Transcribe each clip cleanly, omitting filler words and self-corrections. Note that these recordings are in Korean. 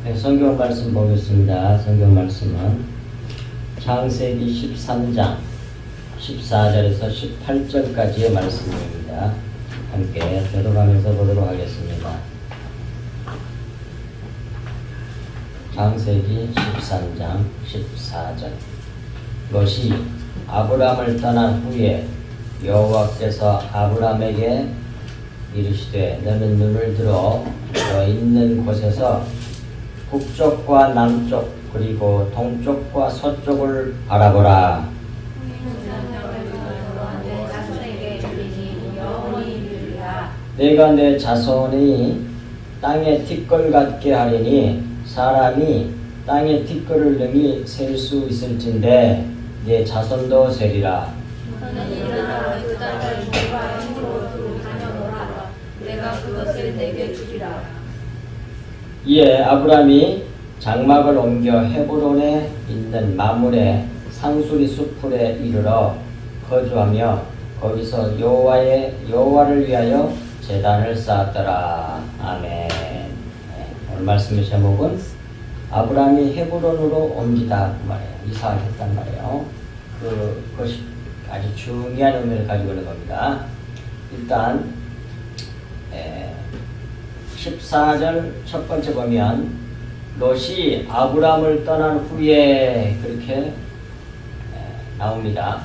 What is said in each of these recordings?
네, 성경 말씀 보겠습니다. 성경 말씀은 창세기 13장 14절에서 18절까지의 말씀입니다. 함께 들어가면서 보도록 하겠습니다. 창세기 13장 14절. 롯이 아브람을 떠난 후에 여호와께서 아브람에게 이르시되 너는 눈을 들어 너 있는 곳에서 북쪽과 남쪽 그리고 동쪽과 서쪽을 바라보라. 내가 내 자손이 땅의 티끌 같게 하리니 사람이 땅의 티끌을 능히 셀 수 있을진데 내 자손도 세리라. 너는 일어나 그 땅을 종과 힘으로 두루 다녀오라. 내가 그것을 내게 주리라. 이에 아브람이 장막을 옮겨 헤브론에 있는 마물의 상수리 숲에 이르러 거주하며 거기서 여호와를 위하여 제단을 쌓았더라. 아멘. 네, 오늘 말씀의 제목은 아브람이 헤브론으로 옮기다 그 말이에요. 이사를 했단 말이에요. 그것이 아주 중요한 의미를 가지고 있는 겁니다. 일단 14절 첫 번째 보면 롯이 아브람을 떠난 후에 그렇게 나옵니다.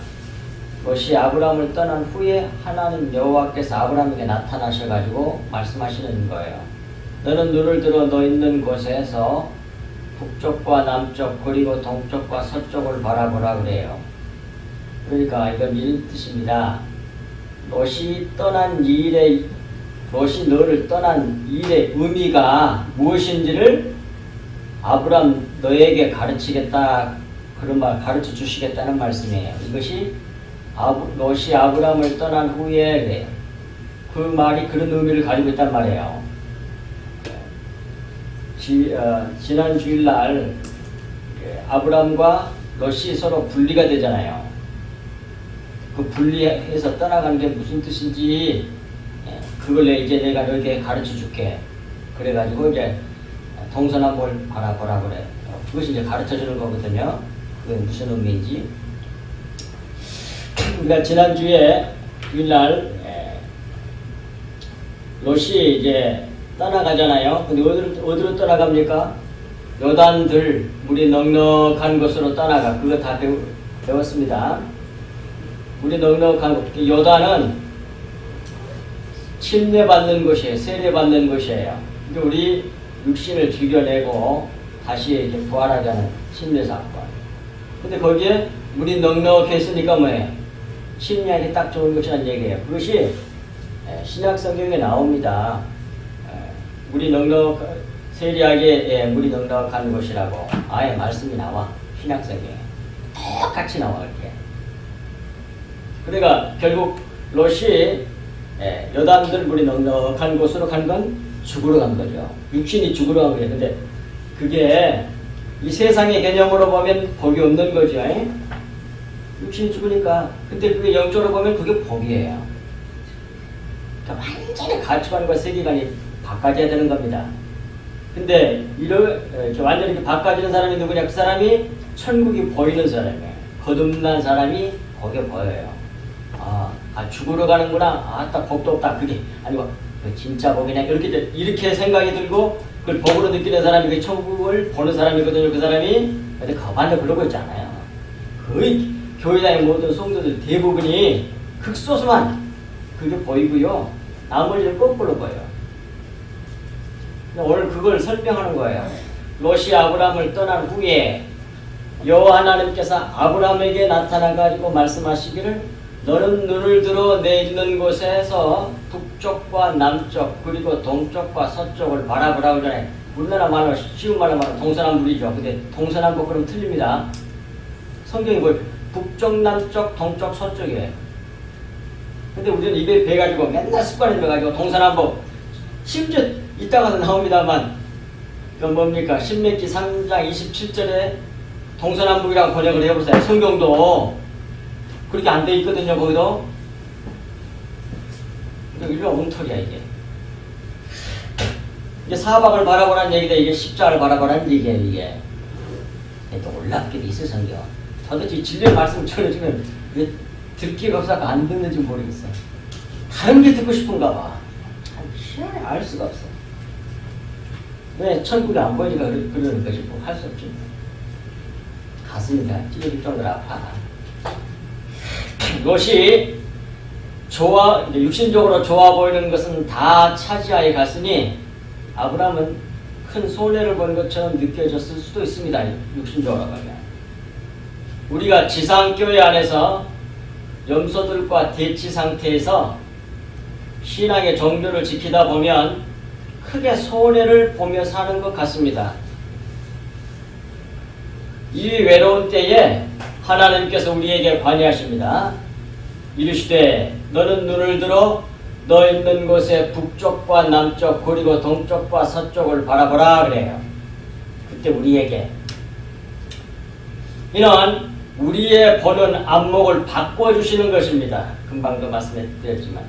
롯이 아브람을 떠난 후에 하나님 여호와께서 아브람에게 나타나셔가지고 말씀하시는 거예요. 너는 눈을 들어 너 있는 곳에서 북쪽과 남쪽 그리고 동쪽과 서쪽을 바라보라 그래요. 그러니까 이건 이런 뜻입니다. 롯이 너를 떠난 일의 의미가 무엇인지를 아브람 너에게 가르치겠다 그런 말 가르쳐 주시겠다는 말씀이에요. 이것이 롯이 아브람을 떠난 후에 그 말이 그런 의미를 가지고 있단 말이에요. 지난 주일날 아브람과 롯이 서로 분리가 되잖아요. 그 분리해서 떠나가는 게 무슨 뜻인지 그걸 이제 내가 너에게 가르쳐 줄게. 그래가지고 이제 동서남북을 바라보라 그래. 그것이 이제 가르쳐 주는 거거든요. 그게 무슨 의미인지. 그러니까 지난주에 주일날 롯이 이제 떠나가잖아요. 근데 어디로 떠나갑니까? 요단들 물이 넉넉한 곳으로 떠나가. 그거 다 배웠습니다. 물이 넉넉한 곳. 요단은 침례받는 곳이에요. 세례받는 곳이에요. 근데 우리 육신을 죽여내고 다시 이렇게 부활하게 하는 침례사건. 근데 거기에 물이 넉넉했으니까 뭐예요? 침례하기 딱 좋은 곳이라는 얘기예요. 그것이 신약 성경에 나옵니다. 물이 세리하게 물이 넉넉한 곳이라고 아예 말씀이 나와. 신약 성경에 똑같이 나와 이렇게. 그러니까 결국 롯이 여단들 물이 넉넉한 곳으로 간 건 죽으러 간 거죠. 육신이 죽으러 간 거예요. 근데 그게 이 세상의 개념으로 보면 복이 없는 거죠. 육신이 죽으니까. 근데 그게 영적으로 보면 그게 복이에요. 그러니까 완전히 가치관과 세계관이 바꿔져야 되는 겁니다. 근데 이렇게 완전히 바꿔지는 사람이 누구냐? 그 사람이 천국이 보이는 사람이에요. 거듭난 사람이 거기에 보여요. 죽으러 가는구나. 딱 복도 없다. 그게 아니고 진짜 복이냐? 이렇게 생각이 들고 그걸 복으로 느끼는 사람이 그 천국을 보는 사람이거든요. 그 사람이. 근데 거반대 그러고 있잖아요. 거의 교회당의 모든 성도들 대부분이 극소수만 그게 보이고요. 나머지는 거꾸로 보여요. 오늘 그걸 설명하는 거예요. 롯이 아브람을 떠난 후에 여호와 하나님께서 아브람에게 나타나가지고 말씀하시기를 너는 눈을 들어 내 있는 곳에서 북쪽과 남쪽 그리고 동쪽과 서쪽을 바라보라 그러잖아요. 우리나라 말로 쉬운 말로 말하면 동서남북이죠. 근데 동서남북 그러면 틀립니다. 성경이 뭘 북쪽, 남쪽, 동쪽, 서쪽이에요. 근데 우리는 입에 배가지고 맨날 습관이 돼가지고 동서남북 심지어 이따가서 나옵니다만 그건 뭡니까? 신명기 3장 27절에 동서남북이라고 번역을 해보세요. 성경도 그렇게 안 돼 있거든요. 거기도. 일반 엉터리야 이게. 이게 사박을 바라보라는 얘기다. 이게 십자가를 바라보라는 얘기예요. 이게 또 놀랍게도 있어 성경. 도대체 진리의 말씀을 전해주면 왜 듣기가 없어서 안 듣는지 모르겠어. 다른 게 듣고 싶은가 봐. 희한해. 알 수가 없어. 왜 천국이 안 보이니까 그러는 것이 뭐 할 수 없지. 가슴이 다 찢어질 정도로 아파. 이것이 육신적으로 좋아 보이는 것은 다 차지하에 갔으니 아브라함은 큰 손해를 본 것처럼 느껴졌을 수도 있습니다. 육신적으로 보면. 우리가 지상교회 안에서 염소들과 대치 상태에서 신앙의 정도를 지키다 보면 크게 손해를 보며 사는 것 같습니다. 이 외로운 때에 하나님께서 우리에게 관여하십니다. 이르시되 너는 눈을 들어 너 있는 곳에 북쪽과 남쪽 그리고 동쪽과 서쪽을 바라보라 그래요. 그때 우리에게 이는 우리의 보는 안목을 바꿔주시는 것입니다. 금방도 말씀드렸지만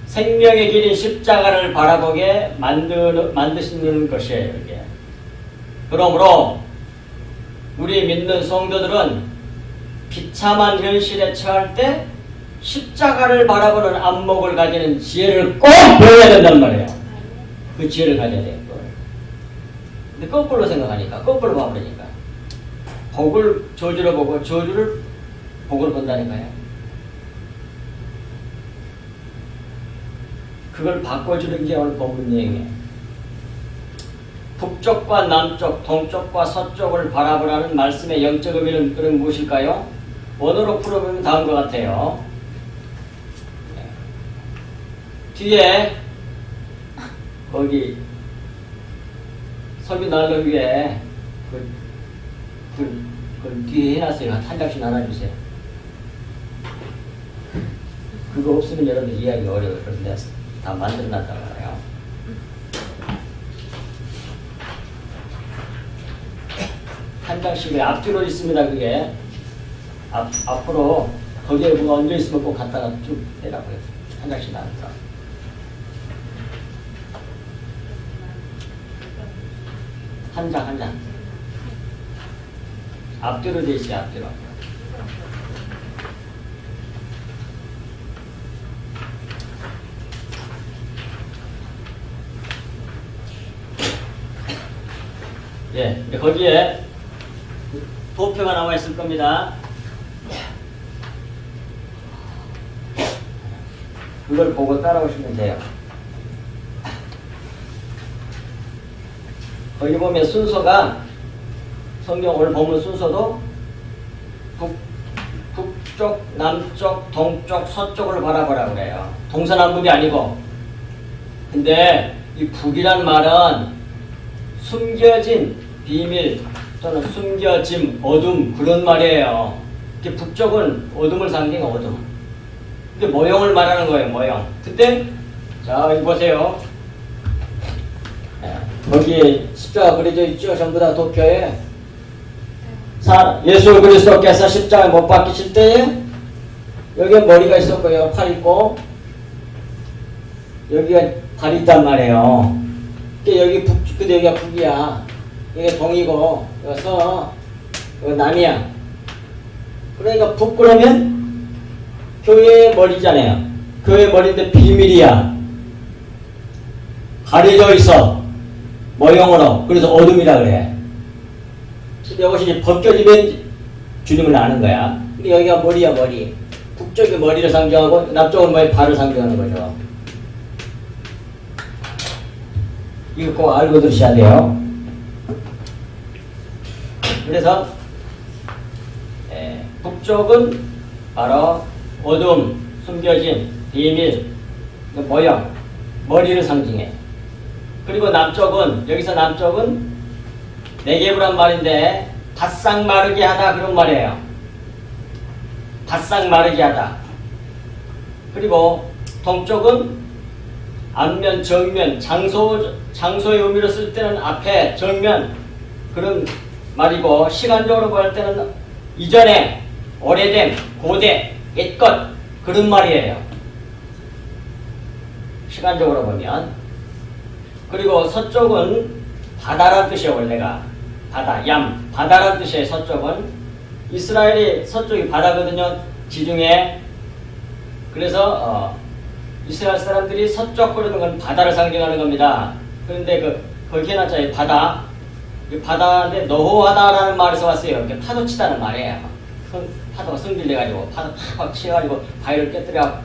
생명의 길인 십자가를 바라보게 만드시는 것이에요. 이게. 그러므로 우리 믿는 성도들은 비참한 현실에 처할 때 십자가를 바라보는 안목을 가지는 지혜를 꼭 배워야 된단 말이에요. 그 지혜를 가져야 돼요. 근데 거꾸로 생각하니까, 거꾸로 봐버리니까 복을 저주로 보고 저주를 복으로 본다니까요. 그걸 바꿔주는 게 오늘 본문 내용이에요. 북쪽과 남쪽, 동쪽과 서쪽을 바라보라는 말씀의 영적 의미는 그럼 무엇일까요? 원어로 풀어보면 다음과 같아요. 뒤에 거기 설교 난로 위에 그 뒤에 해놨어요. 한 장씩 나눠주세요. 그거 없으면 여러분들 이해하기 어려워요. 그래서 내가 다 만들어놨단 말이에요. 한 장씩 앞뒤로 있습니다. 그게 앞으로 거기에 뭐가 얹어있으면 꼭 갖다가 쭉 내라고요. 한 장씩 나눠서 한 장 앞뒤로 돼 있어요. 앞뒤로. 예, 거기에 도표가 나와 있을 겁니다. 그걸 보고 따라오시면 돼요. 거기 보면 순서가 성경 오늘 본문 순서도 북쪽, 남쪽, 동쪽, 서쪽을 바라보라고 그래요. 동서남북이 아니고. 근데 이 북이란 말은 숨겨진 비밀 또는 숨겨짐, 어둠 그런 말이에요. 북쪽은 어둠을 상징해 어둠. 근데 모형을 말하는 거예요. 모형. 그때 자 여기 보세요. 거기에 십자가 그려져 있죠. 전부 다 도표에. 예수 그리스도께서 십자가에 못 박히실 때에 여기에 머리가 있었고요. 팔 있고 여기가 발이 있단 말이에요. 여기 북, 근데 여기가 북이야. 여기가 동이고 여기 서 여기 남이야. 그러니까 북 그러면 교회의 머리잖아요. 교회의 머리인데 비밀이야. 가려져 있어. 모형으로. 그래서 어둠이라 그래. 근데 이것이 벗겨지면 주님을 아는 거야. 근데 여기가 머리야, 머리. 북쪽이 머리를 상징하고 남쪽은 뭐의 발을 상징하는 거죠. 이거 꼭 알고 들으셔야 돼요. 그래서 북쪽은 바로 어둠, 숨겨진, 비밀, 모형, 머리를 상징해. 그리고 남쪽은 여기서 남쪽은 네게브란 말인데 바싹 마르게 하다 그런 말이에요. 바싹 마르게 하다. 그리고 동쪽은 앞면, 정면, 장소의 의미로 쓸 때는 앞에, 정면 그런 말이고 시간적으로 볼 때는 이전에, 오래된, 고대, 옛것 그런 말이에요. 시간적으로 보면 그리고 서쪽은 바다란 뜻이에요. 원래가 바다, 얌, 바다란 뜻이에요. 서쪽은 이스라엘이 서쪽이 바다거든요. 지중해. 그래서 이스라엘 사람들이 서쪽 그러는 건 바다를 상징하는 겁니다. 그런데 거기 해놨잖아요. 바다. 바다인데 너호하다라는 말에서 왔어요. 이렇게 파도 치다는 말이에요. 파도가 성질내가지고 파도 팍팍 치가지고 바위를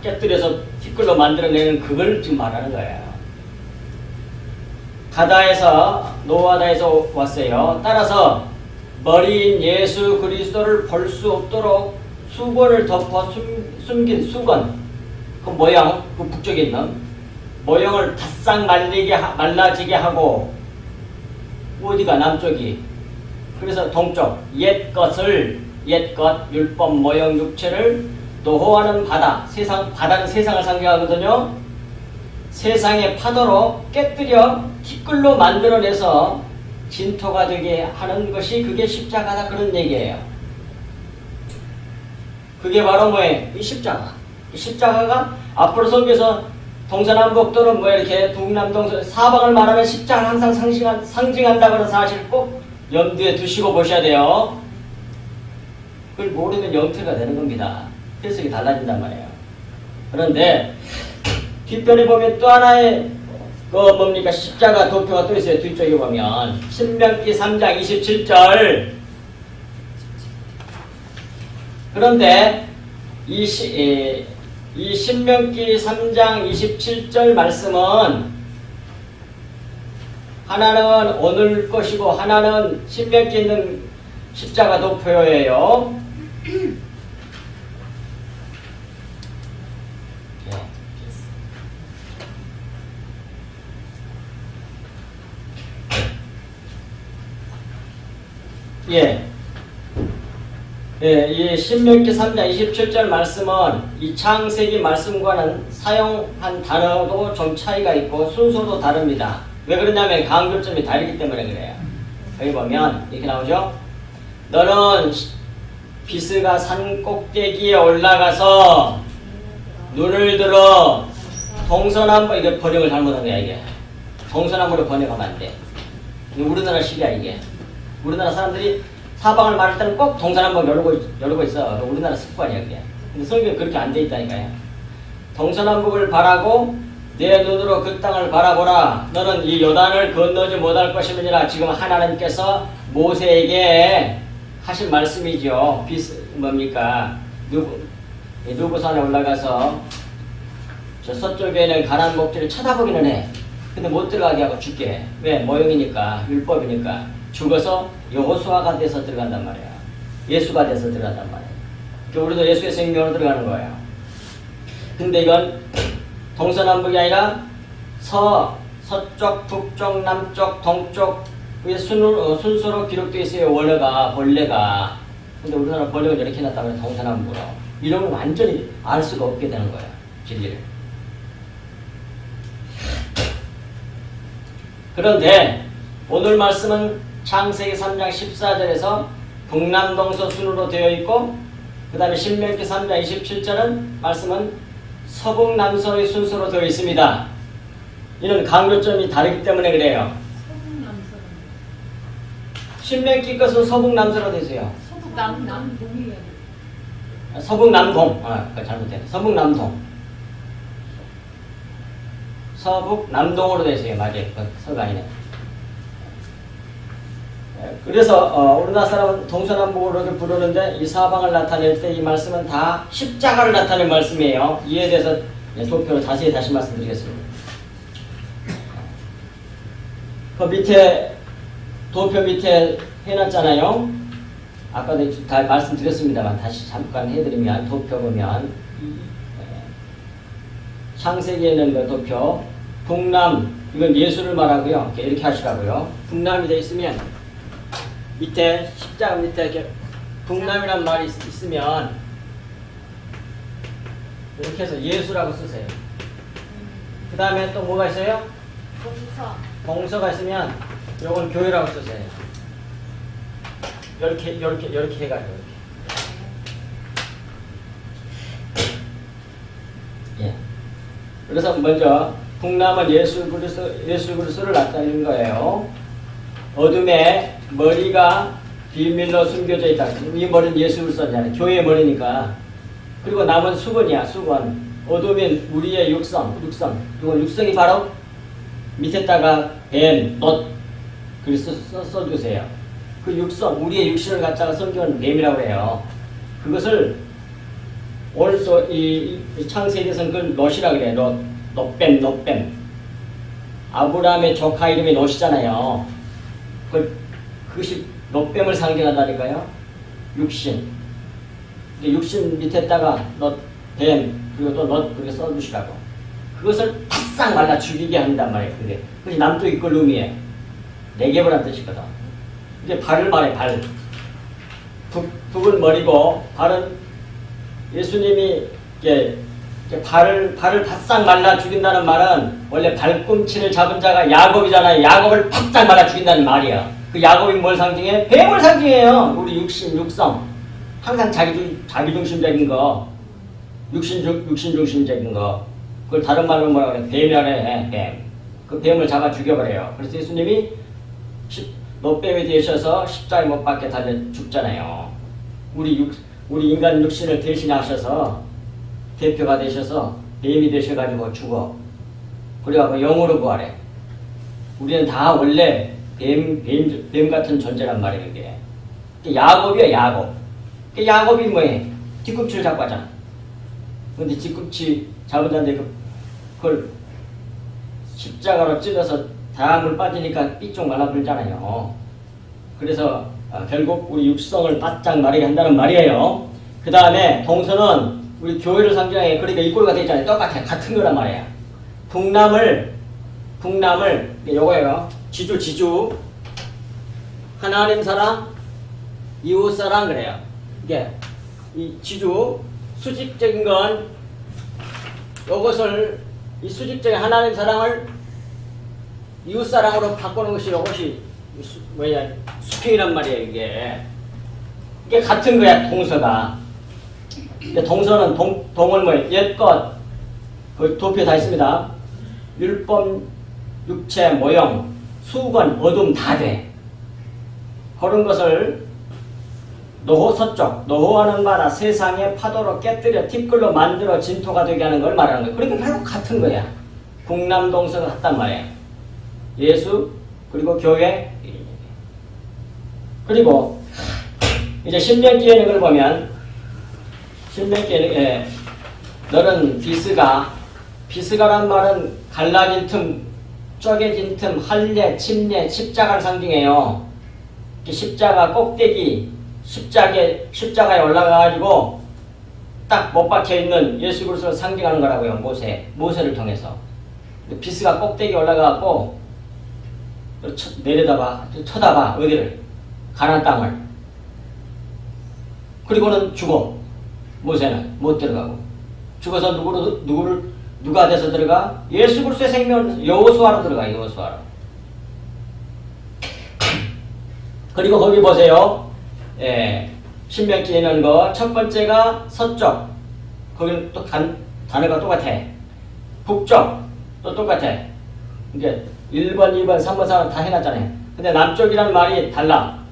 깨뜨려서 티끌로 만들어내는 그걸 지금 말하는 거예요. 바다에서 노하다에서 왔어요. 따라서 머리인 예수 그리스도를 볼 수 없도록 수건을 덮어 숨긴 수건, 그 모형, 그 북쪽에 있는 모형을 바싹 말라지게 하고 어디가 남쪽이 그래서 동쪽 옛것 율법 모형 육체를 노호하는 바다, 바다는 세상을 상징하거든요. 세상의 파도로 깨뜨려 티끌로 만들어내서 진토가 되게 하는 것이 그게 십자가다 그런 얘기예요. 그게 바로 뭐예요? 이 십자가. 이 십자가가 앞으로 설교에서 동서남북 또는 이렇게 북남동서 사방을 말하면 십자가를 항상 상징한다는 사실 꼭 염두에 두시고 보셔야 돼요. 그걸 모르면 영태가 되는 겁니다. 해석이 달라진단 말이에요. 그런데 뒷편에 보면 또 하나의 뭡니까? 십자가 도표가 또 있어요. 뒤쪽에 보면 신명기 3장 27절. 그런데 이 신명기 3장 27절 말씀은 하나는 오늘 것이고 하나는 신명기에 있는 십자가 도표예요. 이 신명기 3장 27절 말씀은 이 창세기 말씀과는 사용한 단어도 좀 차이가 있고 순서도 다릅니다. 왜 그러냐면 강조점이 다르기 때문에 그래요. 여기 보면 이렇게 나오죠. 너는 비스가 산 꼭대기에 올라가서 눈을 들어 동서남북, 이게 번역을 잘못한 거야 이게. 동서남북으로 번역하면 안 돼. 우리나라 식이야 이게. 우리나라 사람들이 사방을 말할 때는 꼭 동서남북 열고 있어. 우리나라 습관이야 그게. 근데 성경에 그렇게 안 돼 있다니까요. 동서남북을 바라고 내 눈으로 그 땅을 바라보라. 너는 이 요단을 건너지 못할 것임이니라. 지금 하나님께서 모세에게 하신 말씀이죠. 뭡니까? 누브산에 올라가서 저 서쪽에는 가나안 목지를 쳐다보기는 해. 근데 못 들어가게 하고 죽게. 왜? 모형이니까, 율법이니까. 죽어서 여호수아가 돼서 들어간단 말이야. 예수가 돼서 들어간단 말이야. 그러니까 우리도 예수의 생명으로 들어가는 거예요. 근데 이건 동서남북이 아니라 서쪽, 북쪽, 남쪽, 동쪽 순서로 기록되어 있어요. 본래가. 근데 우리나라 번역은 이렇게 해놨다면 동서남북으로. 이러면 완전히 알 수가 없게 되는 거예요. 진리를. 그런데 오늘 말씀은 창세기 3장 14절에서 북남동서 순으로 되어 있고 그 다음에 신명기 3장 27절은 말씀은 서북남서의 순서로 되어 있습니다. 이는 강조점이 다르기 때문에 그래요. 신명기 것은 서북남서로 되세요. 서북남동이에요. 서북남동. 잘못됐네. 서북남동. 서북남동으로 되세요. 맞아요. 서가 아니네. 그래서 우리나라 사람은 동서남북으로 부르는데 이 사방을 나타낼 때 이 말씀은 다 십자가를 나타낸 말씀이에요. 이에 대해서 도표로 자세히 다시 말씀드리겠습니다. 그 밑에 도표 밑에 해놨잖아요. 아까도 다 말씀드렸습니다만 다시 잠깐 해드리면 도표 보면 창세기에 있는 그 도표 북남 이건 예수를 말하고요. 이렇게 하시라고요. 북남이 되어 있으면 밑에 십자가 밑에 이렇게 북남이란 말이 있으면 이렇게 해서 예수라고 쓰세요. 그 다음에 또 뭐가 있어요? 동서가 있으면 요건 교회라고 쓰세요. 이렇게 해가지고 이렇게. 예. 그래서 먼저 풍남은 예수 그리스도를 나타내는 거예요. 어둠에 머리가 비밀로 숨겨져 있다. 이 머리는 예수 그리스도잖아요. 교회의 머리니까. 그리고 남은 수건이야, 수건. 어둠인 우리의 육성. 이건 육성이 바로 밑에다가 뱀, 넛, 그래서 써주세요. 그 육성, 우리의 육신을 갖다가 성경은 뱀이라고 해요. 그것을 오늘 또 이 창세기에서는 그걸 넛이라고 그래요. 넛뱀. 아브라함의 조카 이름이 넛이잖아요. 그것이 넛뱀을 상징한다니까요. 육신. 육신 밑에다가 넛, 뱀, 그리고 또 넛, 그렇게 써주시라고. 그것을 바싹 말라 죽이게 한단 말이에요. 그게 남쪽이 그 의미에 네개보란 뜻이거든. 이제 발을 말해, 발. 북은 머리고, 발은 예수님이 이렇게 발을 바싹 말라 죽인다는 말은 원래 발꿈치를 잡은 자가 야곱이잖아요. 야곱을 바싹 말라 죽인다는 말이야. 그 야곱이 뭘 상징해? 뱀을 상징해요. 우리 육성. 항상 자기 중심적인 거. 육신 중심적인 거. 그걸 다른 말로 뭐라 그래? 뱀이라 해, 뱀. 그 뱀을 잡아 죽여버려요. 그래서 예수님이 놋뱀이 되셔서 십자가에 못 박게 달려 죽잖아요. 우리 인간 육신을 대신하셔서 대표가 되셔서 뱀이 되셔가지고 죽어. 그래가지고 영으로 부활해. 우리는 다 원래 뱀 같은 존재란 말이에요, 이게. 야곱이야, 야곱. 야곱이 뭐해? 뒤꿈치를 잡고 하잖아. 근데 뒤꿈치 잡은 자인데 그걸 십자가로 찔러서 다물 빠지니까 삐쭉 말라불잖아요. 그래서 결국 우리 육성을 바짝 마르게 한다는 말이에요. 그 다음에 동서는 우리 교회를 상징해. 그러니까 이꼴가 되잖아요. 똑같아. 같은 거란 말이야. 북남을 요거예요. 지주 하나님 사랑 이웃 사랑 그래요. 이게 이 지주 수직적인 건 요것을 이 수직적인 하나님 사랑을 이웃 사랑으로 바꾸는 것이 이것이 수평이란 말이에요. 이게 같은 거야. 동서가. 동서는 동은 뭐예요? 옛것 그 도표 다 있습니다. 율법, 육체, 모형, 수건, 어둠 다 돼. 그런 것을 노호 서쪽, 노호하는 바다 세상의 파도로 깨뜨려 티끌로 만들어 진토가 되게 하는 걸 말하는 거예요. 그러니까 결국 같은 거야. 북남동서가 같단 말이에요. 예수 그리고 교회. 그리고 이제 신명기에 있는 걸 보면 신명기에 너는 비스가란 말은 갈라진 틈, 쪼개진 틈, 할례, 침례, 십자가를 상징해요. 십자가 꼭대기 십자가에 올라가가지고 딱 못 박혀있는 예수 그리스도를 상징하는 거라고요. 모세를 통해서. 비스가 꼭대기 올라가갖고 내려다봐, 쳐다봐. 어디를? 가나안 땅을. 그리고는 죽어. 모세는 못 들어가고. 죽어서 누가 돼서 들어가? 예수 그리스도의 생명 여호수아로 들어가. 여호수아로. 그리고 거기 보세요. 신명기에 있는 거 첫 번째가 서쪽. 거기는 또 단어가 똑같아. 북쪽 또 똑같아. 이게 1번, 2번, 3번, 4번 다 해놨잖아요. 근데 남쪽이라는 말이 달라.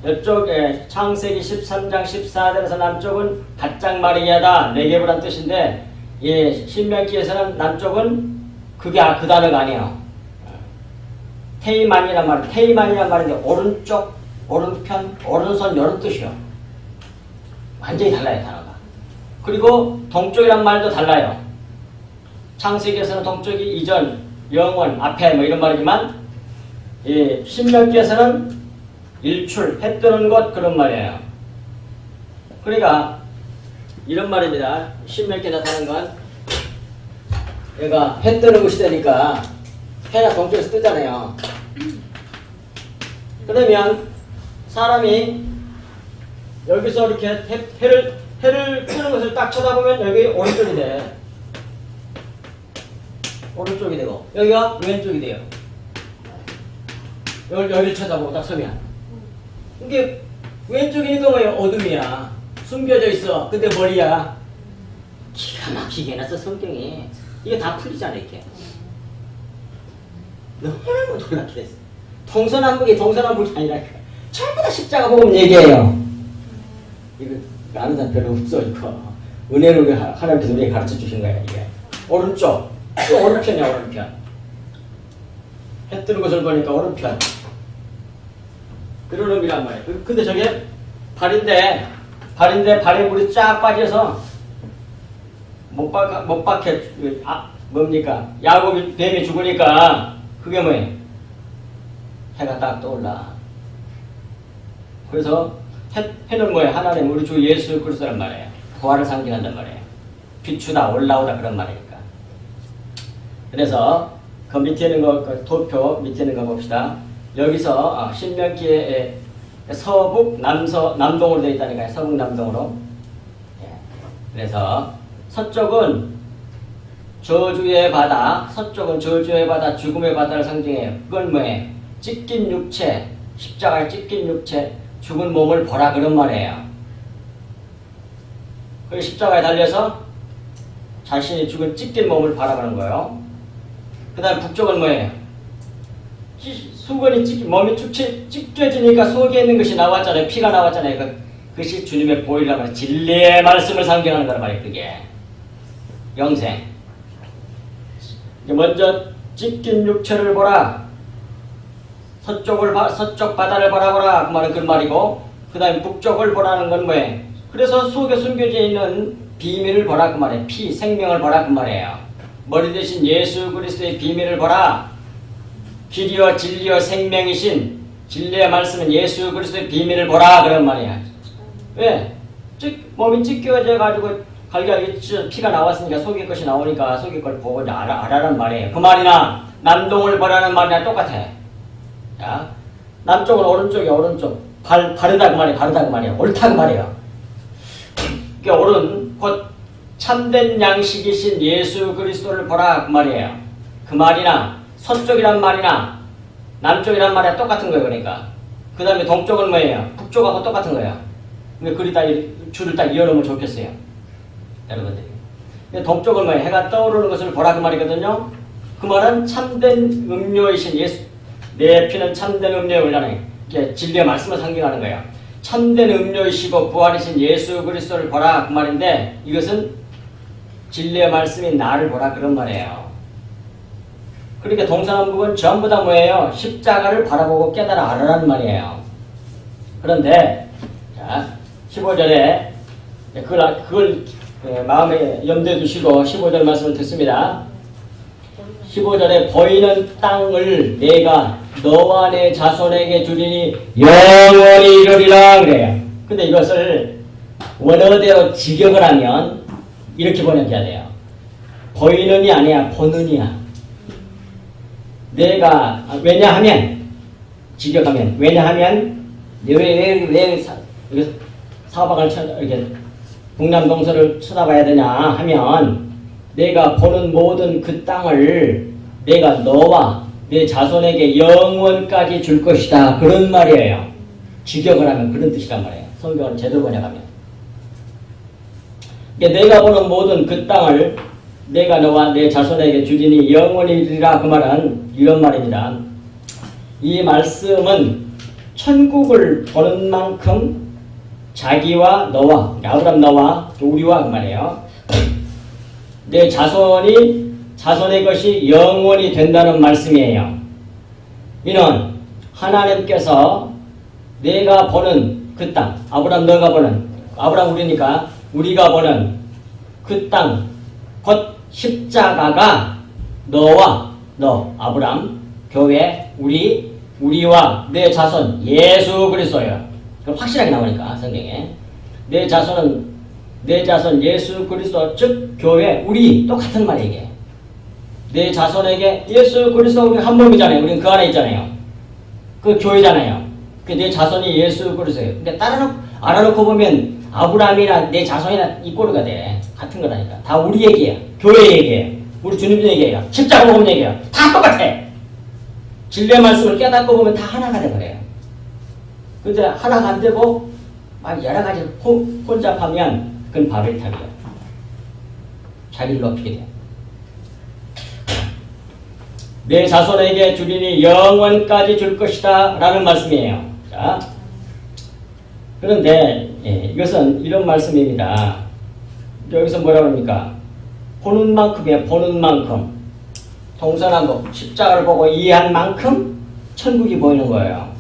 이쪽에 창세기 13장 14절에서 남쪽은 바짝 마르게하다 네개부란 뜻인데 신명기에서는 남쪽은 그게 그 단어가 아니에요. 테이만이란 말인데 오른쪽, 오른편, 오른손 이런 뜻이요. 완전히 달라요, 단어가. 그리고 동쪽이란 말도 달라요. 창세기에서는 동쪽이 이전, 영원, 앞에 뭐 이런 말이지만 신명기에서는 일출, 해 뜨는 곳 그런 말이에요. 그러니까 이런 말입니다. 신명기에 나타나는 건 얘가 해 뜨는 곳이 되니까 해가 동쪽에서 뜨잖아요. 그러면 사람이 여기서 이렇게 해를 뜨는 것을 딱 쳐다보면 여기 오른쪽이 돼. 오른쪽이 되고 여기가 왼쪽이 돼요. 여기를 쳐다보고 딱 서면 이게 왼쪽이니까 뭐예요? 어둠이야. 숨겨져 있어. 근데 머리야. 기가 막히게 해놨어 성경이. 이게 다 풀리잖아 이렇게. 너무너무 놀랍게 됐어요. 동서남북이 동서남북이 아니라 전부 다 십자가 복음 얘기해요. 이거 아는 사람 별로 없어. 이거 은혜로 하나님께서 우리에게 가르쳐 주신 거야. 이게 오른쪽 또 오른편이야. 오른편 해 뜨는 것을 보니까 오른편 그런 의미란 말이에요. 근데 저게 발인데 발에 물이 쫙 빠져서 못 박혀. 뭡니까? 야곱이 뱀이 죽으니까 그게 뭐예요? 해가 딱 떠올라. 그래서 해는 뭐예요? 하나님 우리 주 예수 그리스도란 말이에요. 부활을 상징한단 말이에요. 비추다 올라오다 그런 말이니까. 그래서 그 밑에 있는 거, 그 도표 밑에 있는 거 봅시다. 여기서 신명기에 서북 남동으로 되어 있다니까요. 서북 남동으로. 그래서 서쪽은 저주의 바다, 서쪽은 저주의 바다, 죽음의 바다를 상징해요. 그건 뭐예요? 찢긴 육체, 십자가에 찢긴 육체, 죽은 몸을 보라 그런 말이에요. 그 십자가에 달려서 자신이 죽은 찢긴 몸을 바라보는 거예요. 그 다음 북쪽은 뭐예요? 수건이 몸이 찢겨지니까 속에 있는 것이 나왔잖아요. 피가 나왔잖아요. 그것이 주님의 보혈이란 말이에요. 진리의 말씀을 상징하는 거란 말이에요. 그게 영생. 먼저 찢긴 육체를 보라. 서쪽 바다를 바라보라. 그 말은 그 말이고, 그 다음에 북쪽을 보라는 건 뭐예요? 그래서 속에 숨겨져 있는 비밀을 보라. 그 말이에요. 피, 생명을 보라. 그 말이에요. 머리 대신 예수 그리스도의 비밀을 보라. 길이요 진리요 생명이신 진리의 말씀은 예수 그리스도의 비밀을 보라. 그런 말이야. 왜? 몸이 찢겨져 가지고 갈기갈기 피가 나왔으니까 속의 것이 나오니까 속의 걸 보고 알아란 말이에요. 그 말이나 남동을 보라는 말이나 똑같아. 자, 남쪽은 오른쪽이야. 오른쪽. 바르다 그 말이야. 바르다 그 말이야. 옳다 그 말이야. 그러니까 옳은 곧 참된 양식이신 예수 그리스도를 보라 그 말이에요. 그 말이나 서쪽이란 말이나 남쪽이란 말이야 똑같은 거예요. 그러니까 그 다음에 동쪽은 뭐예요? 북쪽하고 똑같은 거예요. 근데 글이 딱 줄을 딱 이어놓으면 좋겠어요, 여러분들이. 근데 동쪽은 뭐예요? 해가 떠오르는 것을 보라 그 말이거든요. 그 말은 참된 음료이신 예수, 내 피는 참된 음료에 올라는 진리의 말씀을 상징하는 거예요. 참된 음료이시고 부활이신 예수 그리스도를 보라 그 말인데, 이것은 진리의 말씀이 나를 보라 그런 말이에요. 그러니까 동서남북은 전부 다 뭐예요? 십자가를 바라보고 깨달아 알아라는 말이에요. 그런데 자 15절에 그걸 마음에 염두에 두시고 15절 말씀을 듣습니다. 15절에 보이는 땅을 내가 너와 내 자손에게 주리니 영원히 이르리라 그래요. 근데 이것을 원어대로 직역을 하면 이렇게 번역해야 돼요. 보이는이 아니야, 보는이야. 내가 왜냐하면 직역하면 왜냐하면 왜 사방을 이렇게 북남동서를 쳐다봐야 되냐 하면, 내가 보는 모든 그 땅을 내가 너와 내 자손에게 영원까지 줄 것이다 그런 말이에요. 직역을 하면 그런 뜻이란 말이에요. 성경을 제대로 번역하면. 내가 보는 모든 그 땅을 내가 너와 내 자손에게 주리니 영원히 이르리라 그 말은 이런 말입니다. 이 말씀은 천국을 보는 만큼 자기와 너와, 아브람 너와 우리와 그 말이에요. 내 자손의 것이 영원히 된다는 말씀이에요. 이는 하나님께서 내가 보는 그 땅, 아브람 너가 보는, 아브람 우리니까 우리가 보는 그 땅, 곧 십자가가 너와 너, 아브람, 교회, 우리와 내 자손, 예수 그리스도예요. 그럼 확실하게 나오니까 성경에 내 자손은 내 자손 예수 그리스도, 즉 교회, 우리 똑같은 말이에요. 이게 내 자손에게 예수 그리스도, 우리 한 몸이잖아요. 우리는 그 안에 있잖아요. 그 교회잖아요. 그 내 자손이 예수 그리스도예요. 그러니까 알아놓고 보면 아브라함이나 내 자손이나 이 꼴가 돼. 같은 거라니까. 다 우리 얘기예요. 교회 얘기예요. 우리 주님 얘기예요. 십자가 복음 얘기예요. 다 똑같아. 진리의 말씀을 깨닫고 보면 다 하나가 돼버려요. 근데 하나가 안 되고 막 여러 가지 혼잡하면 그건 바벨탑이에요. 자기를 높이게 돼요. 내 자손에게 주리니 영원까지 줄 것이다 라는 말씀이에요. 자, 그런데 이것은 이런 말씀입니다. 여기서 뭐라고 합니까? 보는 만큼이에요. 보는 만큼. 동서남북 십자가를 보고 이해한 만큼 천국이 보이는 거예요.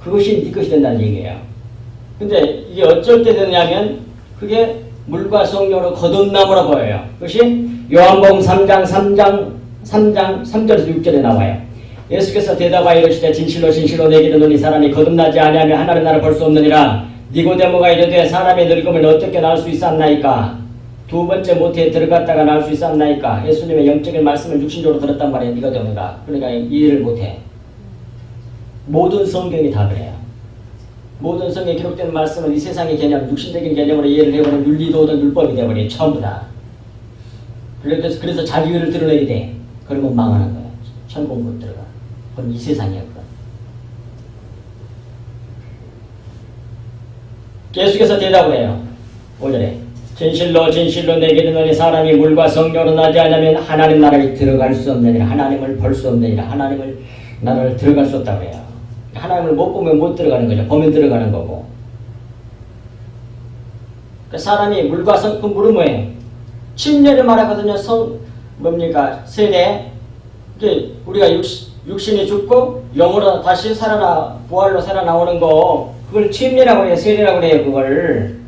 그것이 네 것이 된다는 얘기예요. 근데 이게 어쩔 때 되냐면 그게 물과 성령으로 거듭남으로 보여요. 그것이 요한복음 3장 3절에서 6절에 나와요. 예수께서 대답하여 이르시되 진실로 진실로 내게 이르노니 사람이 거듭나지 아니하면 하나님 나라를 볼 수 없느니라. 니고데모가 이르되 사람의 늙음을 어떻게 낳을 수 있었나이까? 두 번째 모태에 들어갔다가 낳을 수 있었나이까? 예수님의 영적인 말씀을 육신적으로 들었단 말이에요. 니고데모가. 그러니까 이해를 못해. 모든 성경이 다 그래요. 모든 성경에 기록된 말씀은 이 세상의 개념, 육신적인 개념으로 이해를 해버리면 윤리도덕 율법이 되어버려요. 전부 다. 그래서 자기 의를 드러내게 돼. 그러면 망하는 거예요. 천국 못 들어가. 그건 이 세상이야. 그건. 계속해서 대답을 해요. 5절에 진실로 진실로 내게 이르노니 사람이 물과 성령으로 나지 않으면 하나님 나라에 들어갈 수 없느니라. 하나님을 볼 수 없느니라. 하나님을 나라를 들어갈 수 없다고 해요. 하나님을 못 보면 못 들어가는 거죠. 보면 들어가는 거고. 그 사람이 물과 성, 그 물은 뭐예요? 침례를 말하거든요. 뭡니까? 세례. 우리가 육신이 죽고 영으로 다시 부활로 살아나오는 거, 그걸 침례라고 해요. 세례라고 해요. 그걸.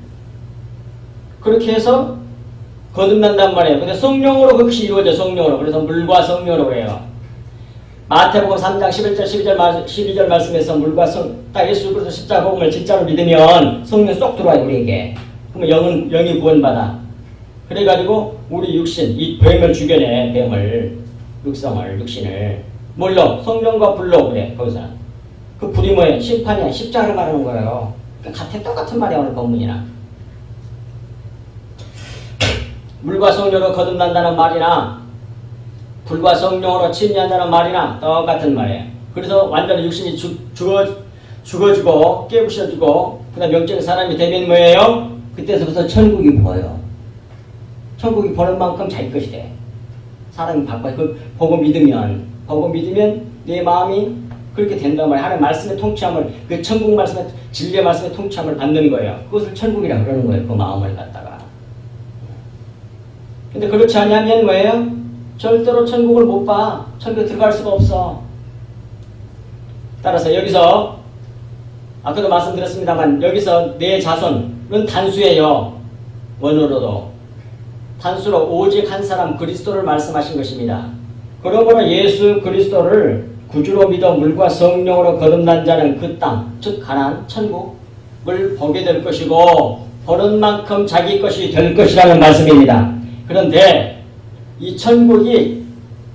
그렇게 해서 거듭난단 말이에요. 근데 성령으로 그것이 이루어져. 성령으로. 그래서 물과 성령으로 해요. 마태복음 3장 12절 말씀에서 물과 딱 예수 그리스도 십자가 복음을 진짜로 믿으면 성령 쏙 들어와요. 우리에게. 그러면 영이 구원받아. 그래가지고 우리 육신, 이 뱀을 죽여내. 뱀을, 육신을 뭘로? 성령과 불로. 그래. 거기서 그 불이 뭐예요? 심판이야. 십자가를 말하는 거예요. 똑같은 말이야. 오늘 본문이나. 물과 성령으로 거듭난다는 말이나 불과 성령으로 침례한다는 말이나 똑같은 말이에요. 그래서 완전히 육신이 죽어지고 깨부셔지고 그 다음 영적인 사람이 되면 뭐예요? 그때서부터 천국이 보여. 천국이 보는 만큼 자기 것이 돼. 사람이 바꿔. 보고 믿으면 내 마음이 그렇게 된단 말이에요. 하나님의 말씀의 통치함을, 그 천국 말씀의, 진리의 말씀의 통치함을 받는 거예요. 그것을 천국이라 그러는 거예요. 그 마음을 갖다가. 근데 그렇지 않으면 뭐예요? 절대로 천국을 못 봐. 천국에 들어갈 수가 없어. 따라서 여기서 아까도 말씀드렸습니다만 여기서 내 자손은 단수예요. 원어로도. 단수로 오직 한 사람 그리스도를 말씀하신 것입니다. 그러므로 예수 그리스도를 구주로 믿어 물과 성령으로 거듭난 자는 그 땅, 즉 가나안, 천국을 보게 될 것이고 보는 만큼 자기 것이 될 것이라는 말씀입니다. 그런데 이 천국이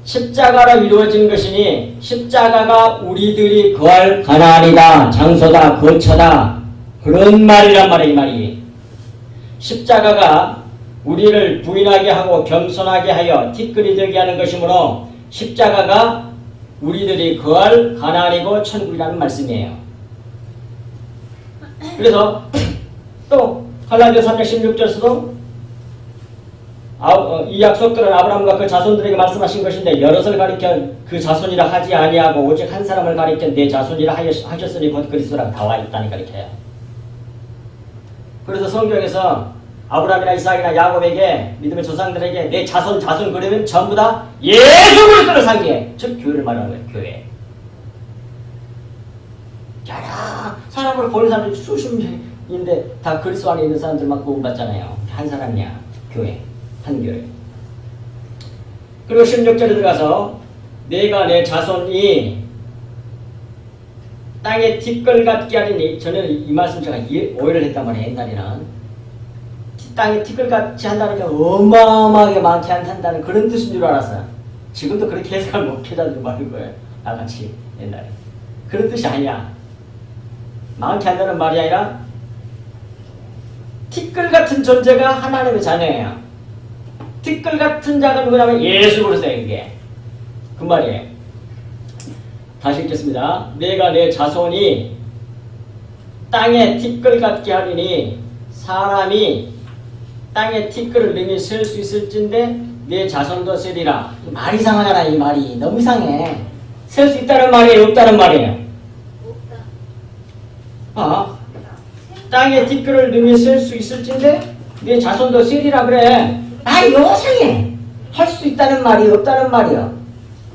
십자가로 이루어진 것이니 십자가가 우리들이 거할 가나안이다, 장소다, 거처다, 그런 말이란 말이에요. 이 말이. 십자가가 우리를 부인하게 하고 겸손하게 하여 티끌이 되게 하는 것이므로 십자가가 우리들이 거할 가나안이고 천국이라는 말씀이에요. 그래서 또 갈라디아 3장 16절에서도 이 약속들은 아브라함과 그 자손들에게 말씀하신 것인데 여럿을 가리켜 그 자손이라 하지 아니하고 오직 한 사람을 가리켜 내 자손이라 하셨으니 곧 그리스도라 다 와 있다니까 이렇게. 그래서 성경에서 아브라함이나 이삭이나 야곱에게 믿음의 조상들에게 내 자손 그러면 전부 다 예수 그리스도를 상기해. 즉 교회를 말하는 거예요. 교회. 야, 사람을 보는 사람들이 수십 명인데 다 그리스도 안에 있는 사람들만 구원받잖아요. 한 사람이야. 교회. 한 교회. 그리고 16절에 들어가서 내가 내 자손이 땅에 티끌 같게 하리니, 저는 이 말씀 제가 오해를 했단 말이에요. 옛날에는 땅에 티끌 같이 한다는 게 어마어마하게 많지 않다는 그런 뜻인 줄 알았어요. 지금도 그렇게 해석을 못 해가지고 말인 거예요. 나같이 옛날에. 그런 뜻이 아니야. 많지 않다는 말이 아니라 티끌 같은 존재가 하나님의 자녀예요. 티끌 같은 자가 누구냐면 예수 그리스도예요. 이게 그 말이에요. 다시 읽겠습니다. 내가 내 자손이 땅에 티끌 같게 하리니 사람이 땅에 티끌을 능히 셀 수 있을진데 네 자손도 세리라. 말 이상하잖아. 이 말이 너무 이상해. 셀 수 있다는 말이에요, 없다는 말이에요? 땅에 티끌을 능히 셀 수 있을진데 네 자손도 세리라 그래. 말이 너무 이상해. 할 수 있다는 말이 없다는 말이야.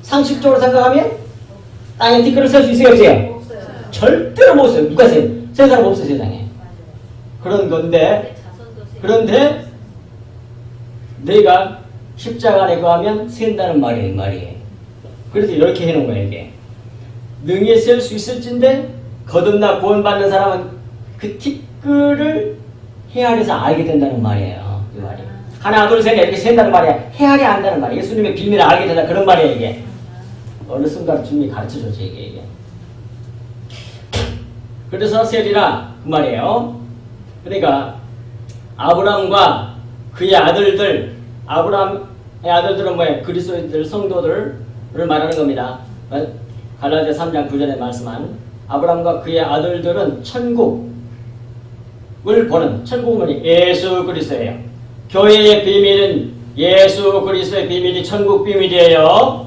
상식적으로 생각하면 땅에 티끌을 셀 수 있어요, 없어요? 절대로 못 써요. 누가 세요? 센 사람 없어요, 세상에. 그런 건데, 그런데 내가 십자가 안에 거하면 센다는 말이에요, 이 말이에요. 그래서 이렇게 해놓은 거예요, 이게. 능히 셀 수 있을진데 거듭나 구원받는 사람은 그 티끌을 헤아려서 알게 된다는 말이에요, 이 말이. 하나, 둘, 셋, 넷 이렇게 센다는 말이야. 헤아려 안다는 말이야. 예수님의 비밀을 알게 된다, 그런 말이에요, 이게. 어느 순간 주님이 가르쳐줬죠, 이게. 그래서 세리라 그 말이에요. 그러니까 아브라함과 그의 아들들, 아브라함의 아들들은 뭐예요? 그리스도인들, 성도들을 말하는 겁니다. 갈라디아 3장 9절에 말씀한 아브라함과 그의 아들들은 천국을 보는, 천국은 예수 그리스도예요. 교회의 비밀은 예수 그리스도의 비밀이 천국 비밀이에요.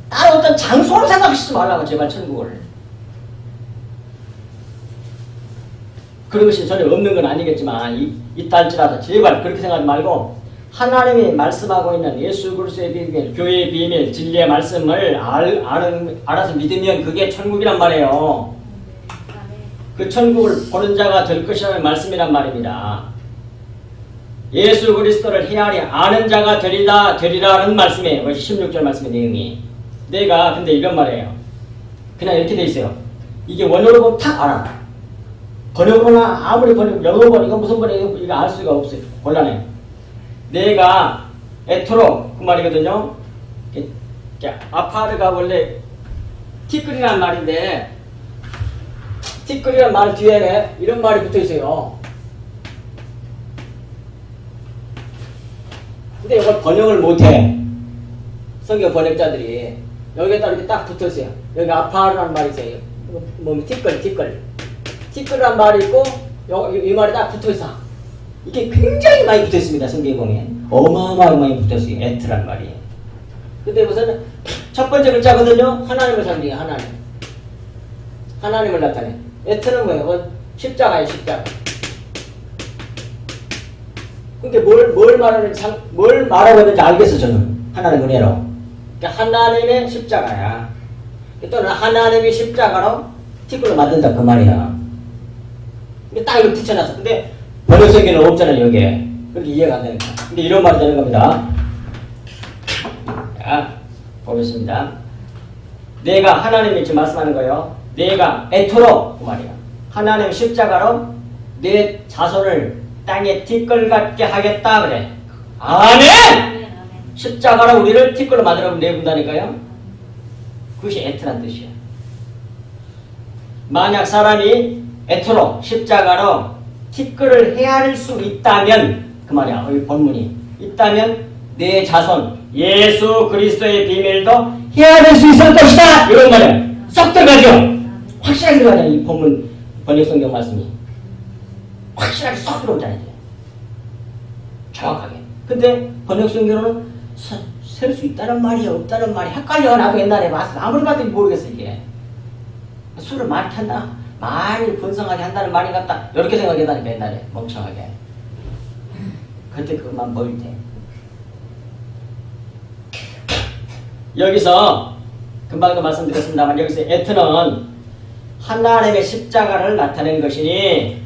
다른 어떤 장소로 생각하시지 말라고, 제발 천국을. 그런 것이 전혀 없는 건 아니겠지만 있다 할지라도 제발 그렇게 생각하지 말고 하나님이 말씀하고 있는 예수 그리스도의 비밀, 교회의 비밀, 진리의 말씀을 알아서 믿으면 그게 천국이란 말이에요. 그 천국을 보는 자가 될 것이라는 말씀이란 말입니다. 예수 그리스도를 헤아려 아는 자가 되리라는 말씀이에요. 그것이 16절 말씀의 내용이. 내가 근데 이런 말이에요. 그냥 이렇게 돼 있어요. 이게 원어로 보면 탁 알아. 번역으로나 아무리 영어 번역이고 무슨 번역이고 이거 알 수가 없어요. 곤란해요. 내가 에토로 그 말이거든요. 아파르가 원래 티끌이라는 말인데 티끌이라는 말 뒤에 이런 말이 붙어 있어요. 근데 이걸 번역을 못해. 성경 번역자들이 여기에다 이렇게 딱 붙어 있어요. 여기 아파르라는 말이 있어요. 뭐 티끌이란 말이 있고 이 말이 딱 붙어있어. 이게 굉장히 많이 붙어있습니다. 성경에 보면 어마어마하게 많이 붙어있어요. 에트란 말이. 근데 우선 첫 번째 글자거든요. 하나님을 상징해. 하나님을 나타내. 에트는 뭐예요? 십자가예요. 십자가. 근데 뭘 말하고 있는지 알겠어. 저는 하나님 은혜로. 그러니까 하나님의 십자가야. 또는 하나님이 십자가로 티끌로 만든다 그 말이야. 딱 이거 붙여놨어. 근데 번역성에는 없잖아요, 여기에. 그렇게 이해가 안 되니까. 근데 이런 말이 되는 겁니다. 자, 보겠습니다. 내가, 하나님이 지금 말씀하는 거예요. 내가 에토로, 그 말이야. 하나님 십자가로 내 자손을 땅에 티끌 같게 하겠다, 그래. 아멘! 십자가로 우리를 티끌로 만들어 내본다니까요. 그것이 에트란 뜻이야. 만약 사람이 에토로 십자가로 티끌을 헤아릴 수 있다면 그 말이야. 이 본문이 있다면 내 자손 예수 그리스도의 비밀도 헤아릴 수 있을 것이다. 이런 말이야. 쏙 들어가죠. 확실하게 들어가잖아. 이 본문 번역성경 말씀이 확실하게 쏙 들어오잖아요. 정확하게. 근데 번역성경은 셀 수 있다는 말이야, 없다는 말이 헷갈려. 나도 옛날에 봤어. 아무리 봐도 모르겠어 이게. 술을 많이 탄다. 많이 번성하게 한다는 말이 같다. 이렇게 생각했다니까 옛날에 멍청하게. 그때 그것만 보일 때. 여기서 금방도 말씀드렸습니다만 여기서 에트는 하나님의 십자가를 나타낸 것이니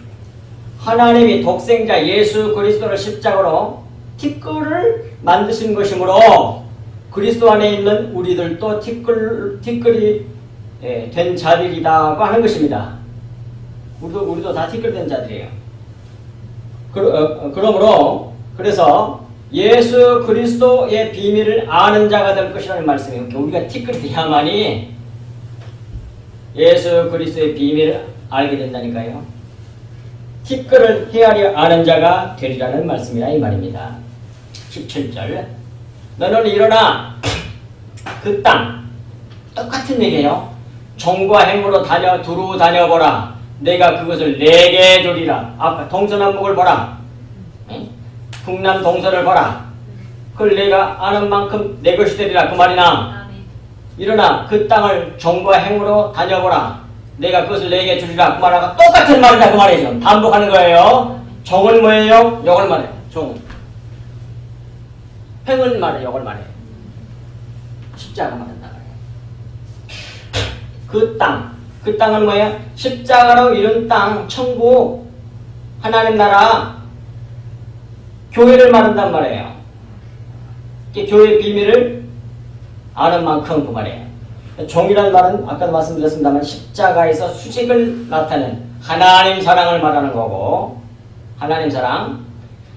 하나님이 독생자 예수 그리스도를 십자가로 티끌을 만드신 것이므로 그리스도 안에 있는 우리들도 티끌이 된 자들이라고 하는 것입니다. 우리도 다 티끌 된 자들이에요. 그러므로 그래서 예수 그리스도의 비밀을 아는 자가 될 것이라는 말씀이에요. 우리가 티끌이 돼야만이 예수 그리스도의 비밀을 알게 된다니까요. 티끌을 헤아려 아는 자가 되리라는 말씀이라 이 말입니다. 17절 너는 일어나 그 땅 똑같은 얘기예요. 종과 행으로 두루 다녀보라. 내가 그것을 내게 주리라. 아까 동서남북을 보라. 북남 동서를 보라. 그걸 내가 아는 만큼 내 것이 되리라 그 말이나 아멘. 일어나 그 땅을 정과 행으로 다녀보라 내가 그것을 내게 주리라 그 말하고 똑같은 말이다 그 말이죠. 반복하는 거예요. 정은 뭐예요? 역을 말해요. 정. 행은 말해요. 역을 말해요. 십자가 말한다 말이에요. 그 땅은 뭐예요? 십자가로 이룬 땅, 천국, 하나님 나라, 교회를 말한단 말이에요. 교회의 비밀을 아는 만큼 그 말이에요. 종이라는 말은 아까도 말씀드렸습니다만 십자가에서 수직을 나타낸 하나님 사랑을 말하는 거고 하나님 사랑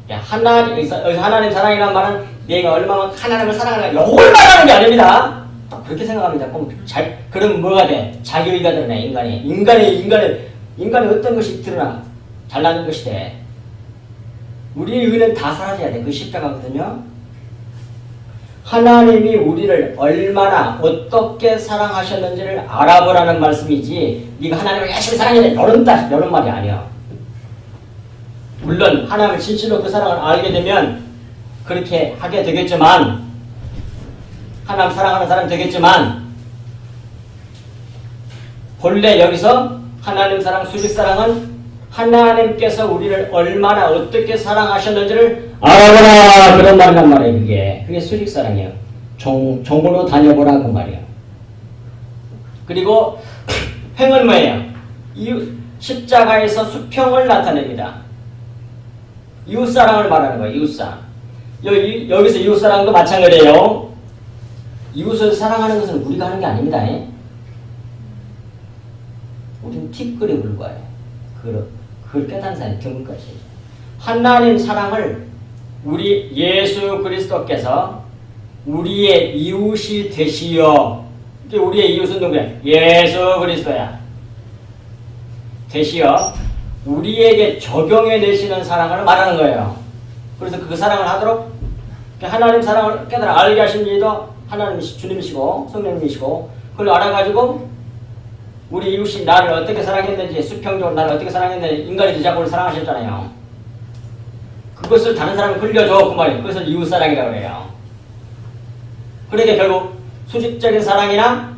여기서 하나님 사랑이라는 말은 내가 얼마나 하나님을 사랑하냐 이걸 말하는 게 아닙니다. 그렇게 생각합니다. 그럼 뭐가 돼? 자기의가 드러나 인간의 어떤 것이 드러나 잘나는 것이 돼. 우리의 의는 다 사라져야 돼. 그 십자가거든요. 하나님이 우리를 얼마나 어떻게 사랑하셨는지를 알아보라는 말씀이지 네가 하나님을 열심히 사랑해야 돼 이런 말이 아니야. 물론 하나님을 진실로 그 사랑을 알게 되면 그렇게 하게 되겠지만 하나님 사랑하는 사람이 되겠지만 본래 여기서 하나님 사랑, 수직 사랑은 하나님께서 우리를 얼마나 어떻게 사랑하셨는지를 알아보라 그런 말이란 말이에요. 그게 수직 사랑이에요. 종으로 다녀보라 그 말이에요. 그리고 행은 뭐예요? 십자가에서 수평을 나타냅니다. 이웃사랑을 말하는 거예요. 이웃사랑. 여기서 이웃사랑도 마찬가지예요. 이웃을 사랑하는 것은 우리가 하는 게 아닙니다. 우리는 티끌에 불과해요. 그걸 깨닫는 사람이 드물 것이죠. 하나님 사랑을 우리 예수 그리스도께서 우리의 이웃이 되시어 우리의 이웃은 누구야? 예수 그리스도야. 되시어 우리에게 적용해 내시는 사랑을 말하는 거예요. 그래서 그 사랑을 하도록 하나님 사랑을 깨달아 알게 하신 이도 하나님이시 주님이시고 성령님이시고 그걸 알아가지고 우리 이웃이 나를 어떻게 사랑했는지 수평적으로 나를 어떻게 사랑했는지 인간이 자꾸를 사랑하셨잖아요. 그것을 다른 사람이 흘려줘 그 말이에요. 그것을 이웃사랑이라고 해요. 그러니까 결국 수직적인 사랑이나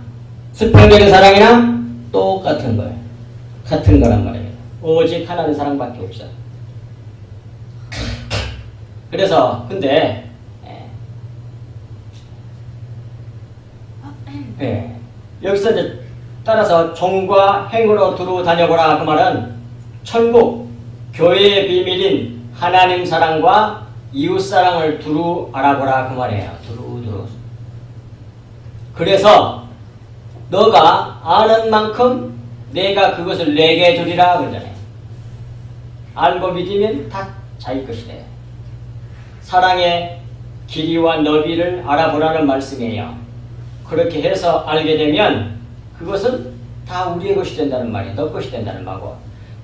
수평적인 사랑이나 똑같은 거예요. 같은 거란 말이에요. 오직 하나님 사랑밖에 없어요. 그래서 근데 여기서 이제 따라서 종과 행으로 두루 다녀보라 그 말은 천국 교회의 비밀인 하나님 사랑과 이웃 사랑을 두루 알아보라 그 말이에요. 두루. 그래서 너가 아는 만큼 내가 그것을 내게 주리라 그러잖아요. 알고 믿으면 다 자기 것이 돼. 사랑의 길이와 너비를 알아보라는 말씀이에요. 그렇게 해서 알게 되면 그것은 다 우리의 것이 된다는 말이에요. 너 것이 된다는 말고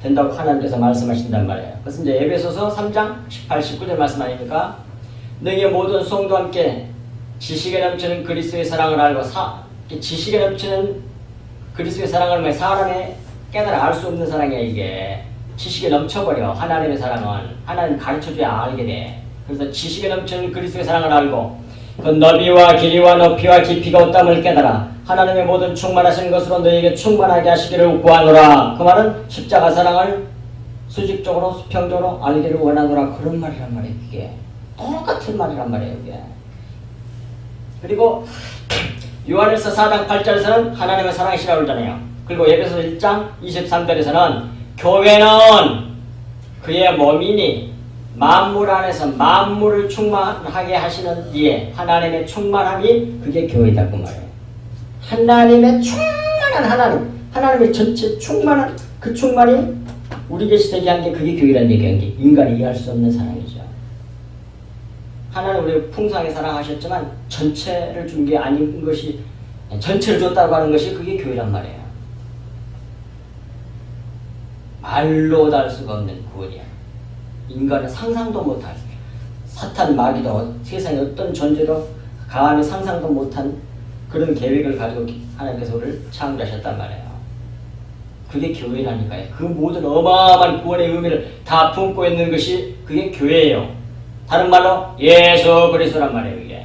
된다고 하나님께서 말씀하신단 말이에요. 그것은 이제 에베소서 3장 18, 19절 말씀 아닙니까? 너희의 모든 수홍도 함께 지식에 넘치는 그리스도의 사랑을 알고 지식에 넘치는 그리스도의 사랑을 왜 사람의 깨달아 알 수 없는 사랑이야 이게. 지식에 넘쳐버려. 하나님의 사랑은 하나님 가르쳐줘야 알게 돼. 그래서 지식에 넘치는 그리스도의 사랑을 알고 그 너비와 길이와 높이와 깊이가 없담을 깨달아 하나님의 모든 충만하신 것으로 너희에게 충만하게 하시기를 구하노라. 그 말은 십자가 사랑을 수직적으로 수평적으로 알기를 원하노라 그런 말이란 말이에요. 이게 똑같은 말이란 말이에요. 이게. 그리고 요한일서 4장 8절에서는 하나님의 사랑이시라고 그러잖아요. 그리고 에베소 1장 23절에서는 교회는 그의 몸이니 만물 안에서 만물을 충만하게 하시는 이에 하나님의 충만함이 그게 교회다 그 말이에요. 하나님의 충만한 하나님의 전체 충만한 그 충만이 우리 계시 되게 한 게 그게 교회라는 얘기한 게 인간이 이해할 수 없는 사랑이죠. 하나님 우리를 풍성하게 사랑하셨지만 전체를 준 게 아닌 것이 전체를 줬다고 하는 것이 그게 교회란 말이에요. 말로 다 할 수가 없는 구원이야. 인간은 상상도 못할 사탄 마귀도 세상에 어떤 존재도 감히 상상도 못한 그런 계획을 가지고 하나님께서 우리를 창조하셨단 말이에요. 그게 교회라니까요. 그 모든 어마어마한 구원의 의미를 다 품고 있는 것이 그게 교회예요. 다른 말로 예수 그리스도란 말이에요, 이게.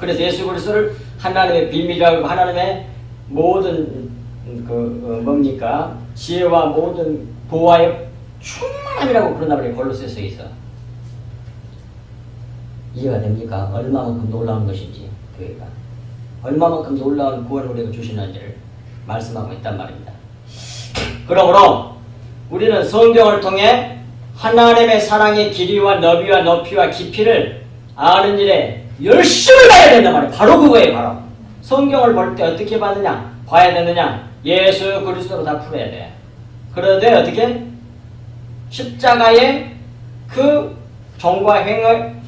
그래서 예수 그리스도를 하나님의 비밀이라고 하나님의 모든 뭡니까? 지혜와 모든 보화의 충만함이라고 그런단 말이에요. 골로새서에 있어. 이해가 됩니까? 얼마만큼 놀라운 것인지 교회가 얼마만큼 놀라운 구원을 우리가 주시는지를 말씀하고 있단 말입니다. 그러므로 우리는 성경을 통해 하나님의 사랑의 길이와 너비와 높이와 깊이를 아는 일에 열심을 다해야 된단 말이에요. 바로 그거예요. 바로 성경을 볼 때 어떻게 봐야 되느냐? 예수 그리스도로 다 풀어야 돼. 그런데 어떻게? 십자가의 그 종과 행을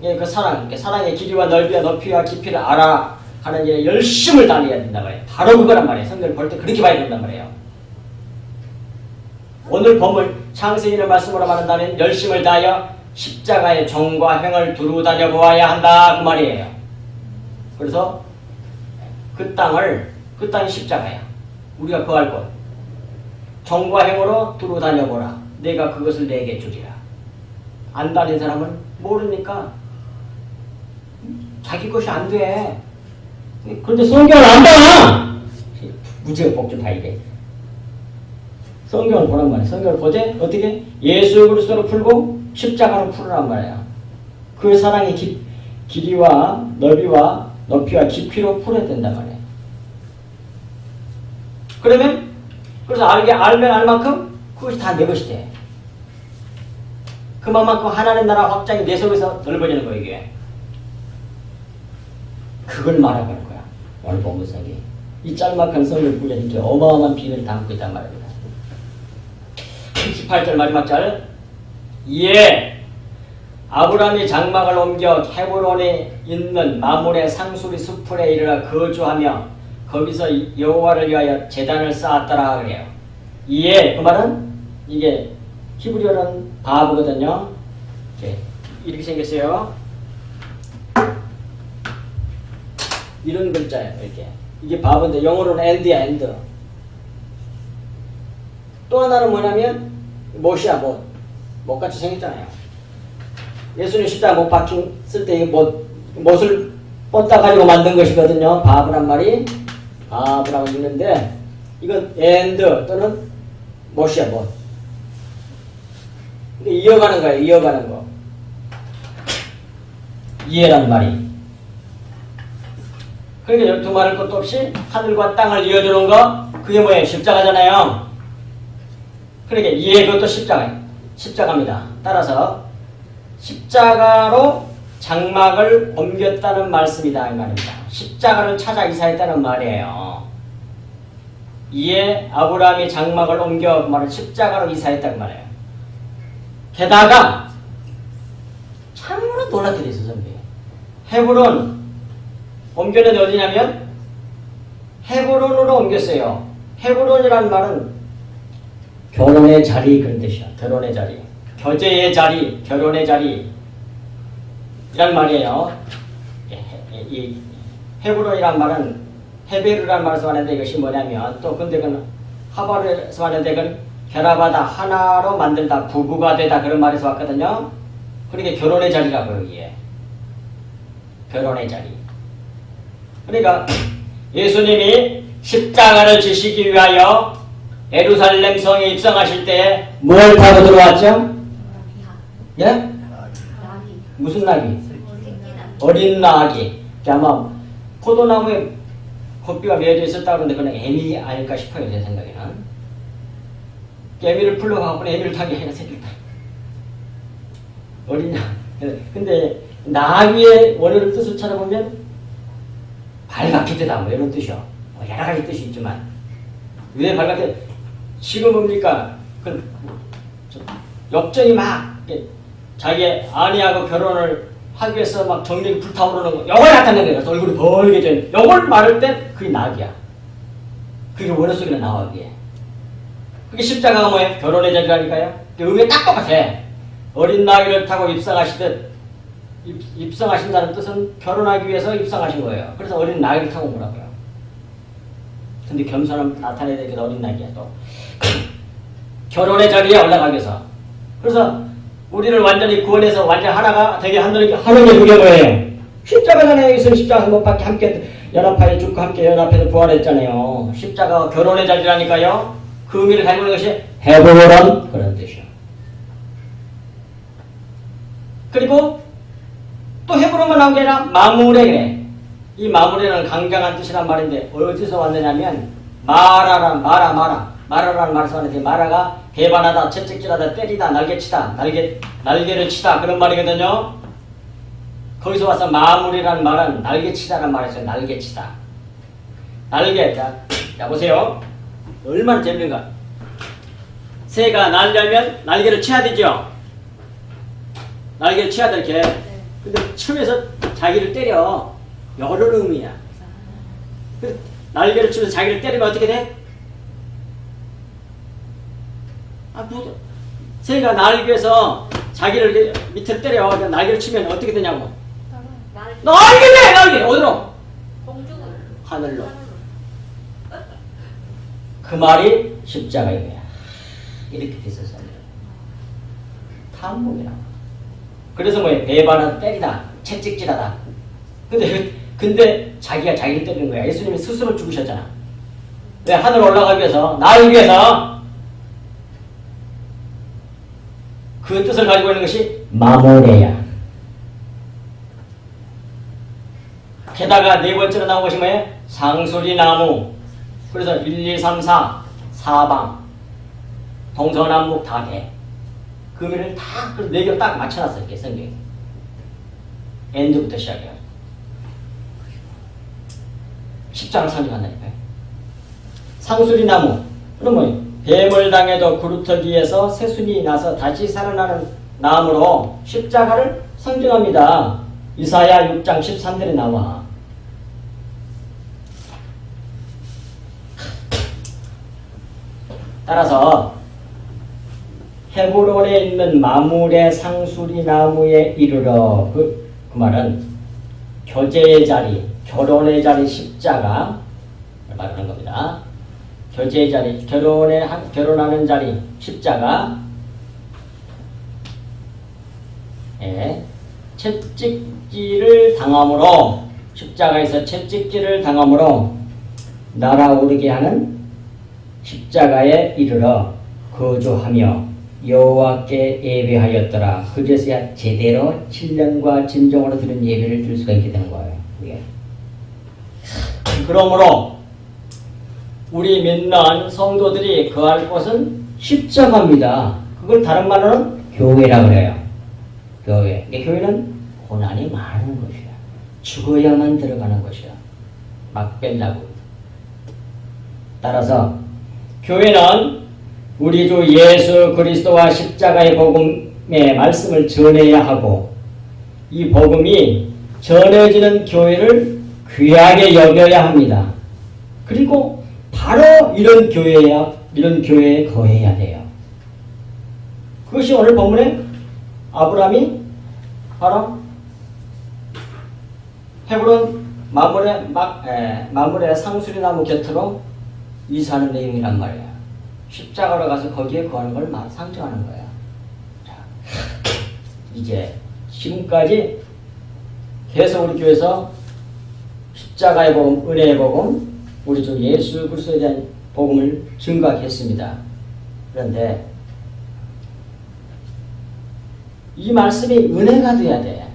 그 사랑의 길이와 넓이와 높이와 깊이를 알아가는 일에 열심을 다해야 된단 말이에요. 바로 그거란 말이에요. 성경을 볼 때 그렇게 봐야 된단 말이에요. 오늘 본문 창세기의 말씀으로 말한다면 열심을 다하여 십자가의 종과 행을 두루 다녀보아야 한다 그 말이에요. 그래서 그 땅이 십자가야. 우리가 거할 곳. 종과 행으로 두루 다녀보라. 내가 그것을 내게 주리라. 안 다닌 사람은 모르니까 자기 것이 안 돼. 그런데 성경을 안 봐. 무지개 복좀 다 이래. 성경을 보란 말이야. 성경을 보되 어떻게? 예수 그리스도로 풀고 십자가로 풀으란 말이야. 그 사랑의 길이와 넓이와 높이와 깊이로 풀어야 된단 말이야. 그러면 그래서 알면 알 만큼 그것이 다 내 것이 돼. 그만큼 하나님 나라 확장이 내 속에서 넓어지는 거야 이게. 그걸 말하고 있는 거야. 오늘 본문성이. 이 짤막한 성경을 보면 이렇게 어마어마한 비밀을 담고 있단 말입니다. 18절 마지막 절. 이에 아브라함이 장막을 옮겨 헤브론에 있는 마물의 상수리 수풀에 이르러 거주하며 거기서 여호와를 위하여 제단을 쌓았더라 그래요. 이에 그 말은 이게 히브리어는 바브거든요. 이렇게 생겼어요. 이런 글자예요. 이렇게. 이게 바브인데 영어로는 end야 end. 또 하나는 뭐냐면 못이야 못. 못같이 생겼잖아요. 예수님 십자가 못 박혔을 때 못을 뻗다 가지고 만든 것이거든요. 바브란 말이 바브라고 있는데 이건 end 또는 못이야 못. 이어가는 거예요. 이어가는 거. 이해라는 말이. 그러니까 두 말할 것도 없이 하늘과 땅을 이어주는 거 그게 뭐예요? 십자가잖아요. 그러니까 이해 그것도 십자가입니다. 따라서 십자가로 장막을 옮겼다는 말씀이다 이 말입니다. 십자가를 찾아 이사했다는 말이에요. 이에 아브라함이 장막을 옮겨 말은 십자가로 이사했다는 말이에요. 게다가 참으로 놀랍게 돼 있어 선배. 헤브론 옮겨는 어디냐면 헤브론으로 옮겼어요. 헤브론이라는 말은 결혼의 자리 그런 뜻이야. 결혼의 자리, 교제의 자리, 결혼의 자리 이란 말이에요. 이 헤브론이란 말은 헤베르란 말에서 왔는데 이것이 뭐냐면 또 근데 그건 하바르에서 왔는데 그건 결합하다 하나로 만들다 부부가 되다 그런 말에서 왔거든요. 그러니까 결혼의 자리라고요. 이게 결혼의 자리. 그러니까 예수님이 십자가를 지시기 위하여 예루살렘 성에 입성하실 때 뭘 타고 들어왔죠? 예? 무슨 나귀? 어린 나귀. 아마 포도나무에 곱비가 매어져 있었다고 하는데 그건 애미 아닐까 싶어요. 제 생각에는. 애미를 풀러가고 애미를 타게 해라 새끼를 타. 어린 나귀. 근데 나귀의 원어를 뜻을 찾아보면 발각히되다 뭐 이런 뜻이요. 여러 가지 뜻이 있지만 왜 발각해? 지금 뭡니까? 그 역정이 막 자기 아내하고 결혼을 하기 위해서 막 정력이 불타오르는 거 요걸 나타내는 거예요. 얼굴이 벌게져. 요걸 말할 때 그게 낙이야. 그게 원어 속에 나와 그게. 그게 십자가가 뭐예요? 결혼의 자리라니까요. 의미가 딱 똑같아. 어린 나귀를 타고 입성하시듯 입성하신다는 뜻은 결혼하기 위해서 입성하신 거예요. 그래서 어린 나귀를 타고 오라고요. 근데 겸손함 나타내야 되겠다. 어린 나귀야 또. 결혼의 자리에 올라가기 위해서. 그래서 우리를 완전히 구원해서 완전 하나가 되게 하는 게 그게 뭐예요? 십자가잖아요. 여기서 십자가 못 박혀 함께 연합하여 죽고 함께 연합해서 부활했잖아요. 십자가가 결혼의 자리라니까요. 그 의미를 가지고 있는 것이 헤브론 그런 뜻이요. 그리고 또 헤브론만 나온 게 아니라 마무레. 이 마무레는 강경한 뜻이란 말인데 어디서 왔느냐면 마라라는 말에서 왔는데 마라가 배반하다, 채찍질하다, 때리다, 날개치다, 날개를 치다 그런 말이거든요. 거기서 와서 마무리라는 말은 날개치다라는 말에서 날개치다. 날개. 자 보세요. 얼마나 재밌는가. 새가 날려면 날개를 쳐야 되죠. 날개를 쳐야 될 게. 근데 치면서 자기를 때려. 여러 의미야. 날개를 치면서 자기를 때리면 어떻게 돼? 새가 날개에서 자기를 밑에 때려. 날개를 치면 어떻게 되냐고. 날개! 어디로? 하늘로. 그 말이 십자가이야. 이렇게 됐었어요. 탐복이라. 그래서 뭐예요? 배반하다, 때리다, 채찍질하다. 근데 자기가 자기를 때리는 거야. 예수님이 스스로 죽으셨잖아. 왜? 하늘 올라가기 위해서, 나를 위해서. 그 뜻을 가지고 있는 것이 마모레야. 게다가 네 번째로 나온 것이 뭐예요? 상수리나무. 그래서 1, 2, 3, 4, 사방, 동서남북 다 돼. 그 의미를 다, 네 개 딱 맞춰놨어요. 이렇게 성경에. 엔드부터 시작해요. 십자가를 상징한다니까요. 상수리나무. 그럼 뭐예요? 뱀을 당해도 구루터기에서 새순이 나서 다시 살아나는 나무로 십자가를 상징합니다. 이사야 6장 13절에 나와. 따라서 헤브론에 있는 마물의 상수리 나무에 이르러 그 말은 교제의 자리, 결혼의 자리 십자가 말하는 겁니다. 교제의 자리, 결혼하는 자리 십자가 채찍질을 당함으로 십자가에서 채찍질을 당함으로 날아오르게 하는 십자가에 이르러 거주하며 여호와께 예배하였더라. 그제서야 제대로 7년과 진정으로 드린 예배를 드릴 수가 있게 되는 거예요. 그게. 그러므로 우리 믿는 성도들이 거할 곳은 십자가입니다. 그걸 다른 말로는 교회라 그래요. 교회. 근데 교회는 고난이 많은 것이야. 죽어야만 들어가는 것이야. 막 뺄라고. 따라서 교회는 우리 주 예수 그리스도와 십자가의 복음의 말씀을 전해야 하고 이 복음이 전해지는 교회를 귀하게 여겨야 합니다. 그리고 바로 이런 교회에 거해야 돼요. 그것이 오늘 본문에 아브라함이 바로 헤브론 마물의 상수리나무 곁으로 이사하는 내용이란 말이야. 십자가로 가서 거기에 거하는 걸 상징하는 거야. 자, 이제 지금까지 계속 우리 교회에서 십자가의 복음, 은혜의 복음, 우리 주 예수 그리스도에 대한 복음을 증거했습니다. 그런데 이 말씀이 은혜가 돼야 돼.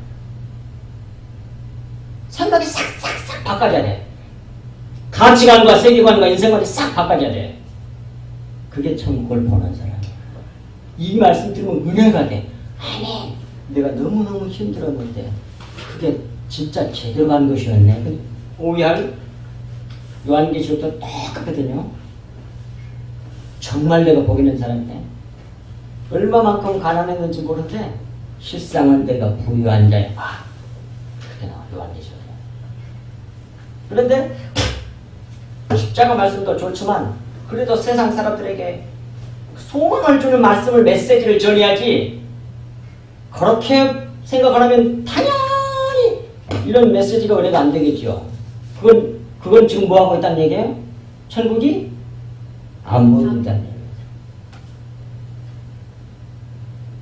생각이 싹싹싹 바꿔져야 돼. 가치관과 세계관과 인생관이 싹 바꿔져야 돼. 그게 천국을 보는 사람이야. 이 말씀 들으면 은혜가 돼. 아니, 내가 너무너무 힘들었는데 그게 진짜 제대로 간 것이었네. 오해할 요한계시록도 똑같거든요. 정말 내가 복 있는 사람인데 얼마만큼 가난했는지 모르는데 실상은 내가 부유한 자야. 그렇게 나와 요한계시록에. 그런데 십자가 말씀도 좋지만 그래도 세상 사람들에게 소망을 주는 말씀을 메시지를 전해야지. 그렇게 생각을 하면 당연히 이런 메시지가 은혜가 안 되겠죠. 그건 지금 뭐하고 있다는 얘기예요? 천국이 안 보인다는 얘기예요.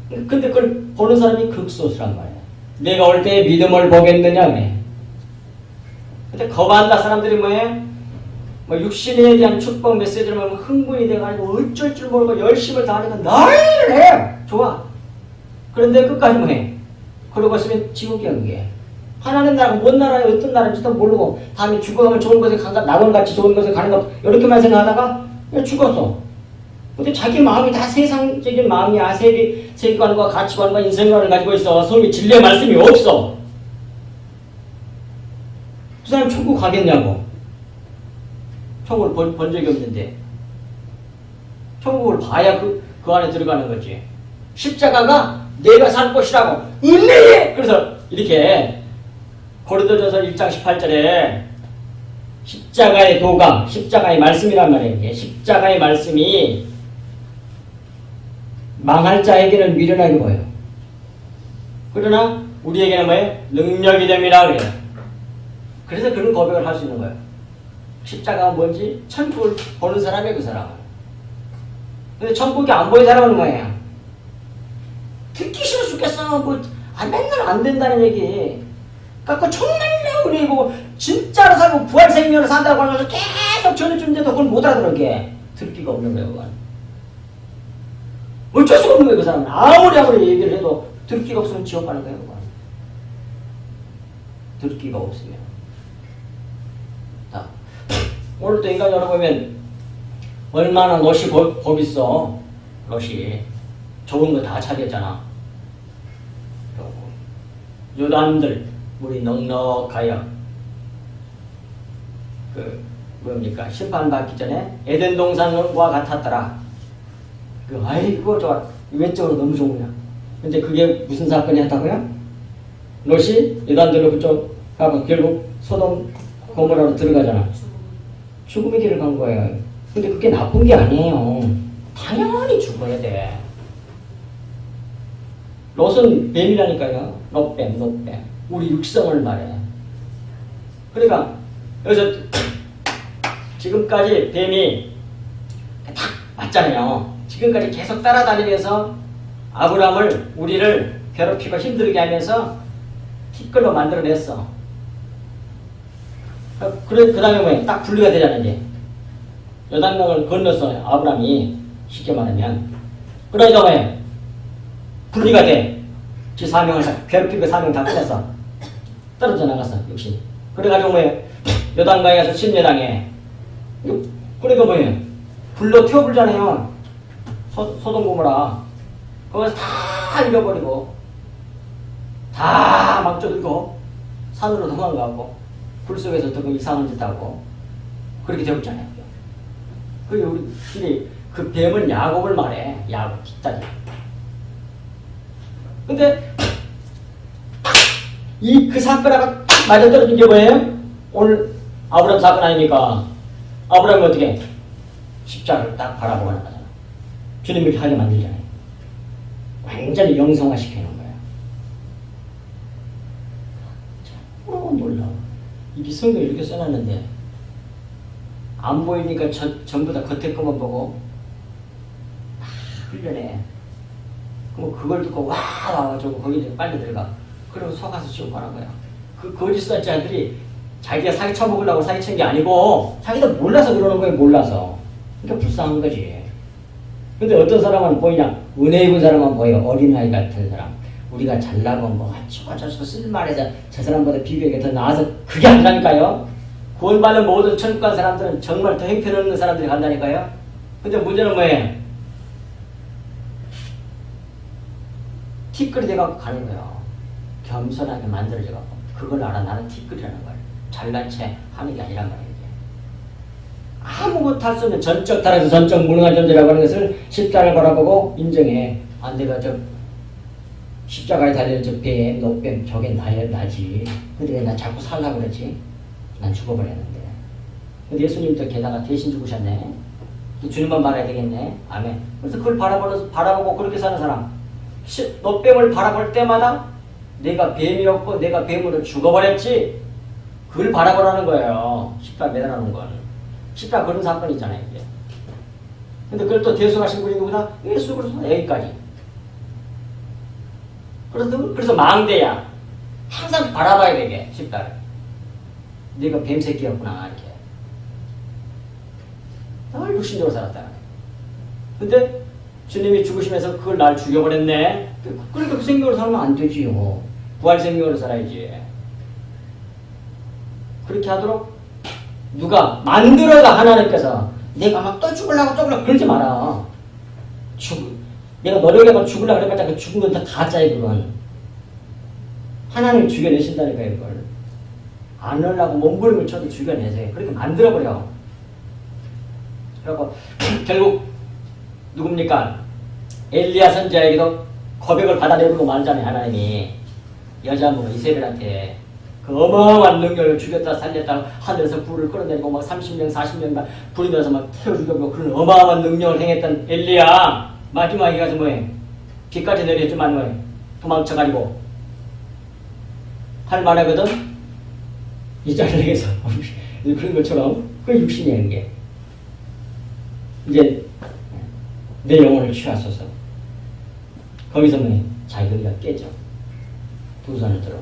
근데 그걸 보는 사람이 극소수란 말이야. 내가 올 때 믿음을 보겠느냐 그래. 근데 거반다 사람들이 뭐해? 뭐 육신에 대한 축복 메시지를 보면 흥분이 돼가지고 어쩔 줄 모르고 열심을 다하니까 난리를 해. 좋아. 그런데 끝까지 뭐해? 그러고 있으면 지옥이야 그게. 하나님 나라가 뭔 나라에 어떤 나라인지도 모르고 다음에 죽어가면 좋은 곳에 간다. 낙원같이 좋은 곳에 가는 것 이렇게만 생각하다가 그냥 죽었어. 근데 자기 마음이 다 세상적인 마음이야. 세계관과 가치관과 인생관을 가지고 있어. 성경에 진리의 말씀이 없어. 그 사람 천국 가겠냐고. 천국을 본 적이 없는데. 천국을 봐야 그 안에 들어가는 거지. 십자가가 내가 살 곳이라고. 은혜에! 그래서 이렇게 고린도전서 1장 18절에 십자가의 도감, 십자가의 말씀이란 말이에요. 이게 십자가의 말씀이 망할 자에게는 미련하게 보여요. 그러나 우리에게는 뭐예요? 능력이 됩니다. 그래요. 그래서 그런 고백을 할 수 있는 거예요. 십자가가 뭔지 천국을 보는 사람이에요. 그 사람은. 근데 천국이 안 보이는 사람은 뭐예요? 듣기 싫어 죽겠어. 맨날 안 된다는 얘기. 그러니까 정말로 은혜고 진짜로 살고 부활 생명으로 산다고 하면서 계속 전해주는데도 그걸 못 알아들게. 듣기가 없는 거예요. 그건. 어쩔 수가 없는 거예요. 그 사람은. 아무리 얘기를 해도 듣기가 없으면 지옥 가는 거예요. 그건. 듣기가 없으면. 자, 오늘 또 인간 열어보면 얼마나 롯이 복 있어. 롯이. 좋은 거 다 차지했잖아. 요단들 우리 넉넉하여 뭡니까 심판받기 전에 에덴 동산과 같았더라. 아이고 좋아. 왼쪽으로 너무 좋으냐. 근데 그게 무슨 사건이 었다고요? 롯이 요단들로 그쪽 가고 결국 소돔 고모라로 들어가잖아. 죽음의 길을 간 거예요. 근데 그게 나쁜 게 아니에요. 당연히 죽어야 돼. 롯은 뱀이라니까요. 롯뱀. 우리 육성을 말해. 그러니까 여기서 지금까지 뱀이 딱 맞잖아요. 지금까지 계속 따라다니면서 아브라함을 우리를 괴롭히고 힘들게 하면서 티끌로 만들어냈어. 그 다음에 뭐야? 딱 분리가 되잖아 이제. 요단강을 건너서 아브라함이 쉽게 말하면 그러니까 뭐야? 분리가 돼. 지 사명을 괴롭히고 사명 다 끝냈어. 떨어져 나갔어. 역시. 그래가지고 뭐예요? 요단강에 가서 침례당해. 그러니까 뭐예요? 불로 태워불잖아요. 소돔 고모라. 거기서 다 잃어버리고 다 막혀들고 산으로 도망가고 불 속에서 또 이상한 짓 하고 그렇게 되었잖아요. 그 뱀은 야곱을 말해. 야곱 뒷다리. 근데 그 사건하고 맞아떨어진 게 뭐예요? 오늘 아브라함 사건 아닙니까? 아브라함이 어떻게 십자가를 딱 바라보고 나가잖아. 주님 이렇게 하게 만들잖아요. 완전히 영성화 시켜놓은 거야. 참 놀라워. 이게 성경에 이렇게 써놨는데 안 보이니까 전부 다 겉에 것만 보고 훈련해. 그럼 그걸 듣고 와가지고 거기 빨리 들어가. 그러면 속아서 지옥 가는 거야. 그 거짓 사자들이 자기가 사기 쳐먹으려고 사기 친 게 아니고 자기도 몰라서 그러는 거예요. 몰라서. 그러니까 불쌍한 거지. 근데 어떤 사람은 보이냐? 은혜 입은 사람은 보여. 어린아이 같은 사람. 우리가 잘나고 뭐 어쩌고 쓸말해서 저 사람보다 비교하게 더 나아서 그게 아니라니까요. 구원받는 모든 천국 간 사람들은 정말 더 형편없는 사람들이 간다니까요. 근데 문제는 뭐예요? 티끌이 돼갖고 가는 거예요. 겸손하게 만들어져갖고 그걸 알아. 나는 티끌이라는 걸 잘난 체 하는 게 아니란 말이에요. 아무것도 할 수 없는 전적 타락에서 전적 무능한 존재라고 하는 것을 십자가를 바라보고 인정해. 아, 내가 저 십자가에 달리는 저 뱀, 녹뱀 저게 나지. 근데 왜 나 자꾸 살라고 그러지? 난 죽어버렸는데. 근데 예수님도 게다가 대신 죽으셨네. 주님만 바라야 되겠네. 아멘. 그래서 그걸 바라보고 그렇게 사는 사람. 녹뱀을 바라볼 때마다 내가 뱀이었고 내가 뱀으로 죽어버렸지. 그걸 바라보라는 거예요. 십자가 매달아놓은 건. 십자가 그런 사건이 있잖아요. 이게. 근데 그걸 또 대수하신 분이 누구다? 예수 그리스도. 여기까지. 그래서 망대야. 항상 바라봐야 되게 싶다. 네가 뱀새끼였구나 이렇게. 늘 육신적으로 살았다. 근데 주님이 죽으시면서 그걸 날 죽여버렸네. 그러니까 그 생명으로 살면 안 되지요. 부활 생명으로 살아야지. 그렇게 하도록 누가 만들어가 하나님께서 내가 막 또 죽으려고 그러지 마라. 내가 노력해서 죽으려고 그래봤자 그 죽은 건 다 가짜야 그건. 하나님이 죽여내신다니까요 그걸. 안 하려고 몸부림을 쳐도 죽여내세요. 그렇게 만들어버려. 그리고 결국 누굽니까? 엘리야 선지자에게도 고백을 받아내고 말잖아요. 하나님이 여자분 이세벨한테 그 어마어마한 능력을 죽였다 살렸다 하늘에서 불을 끌어내리고 막 30명 40명 불이 나서 막 태워 죽이고 그런 어마어마한 능력을 행했던 엘리야 마지막에 가서 뭐해? 비까지 내렸지만 뭐해? 도망쳐가지고 할 만하거든? 이 자리에서 그런 것처럼 그 육신이야 이게. 이제 내 영혼을 취하소서. 거기서 뭐해? 자기가 깨져. 두 손을 들어.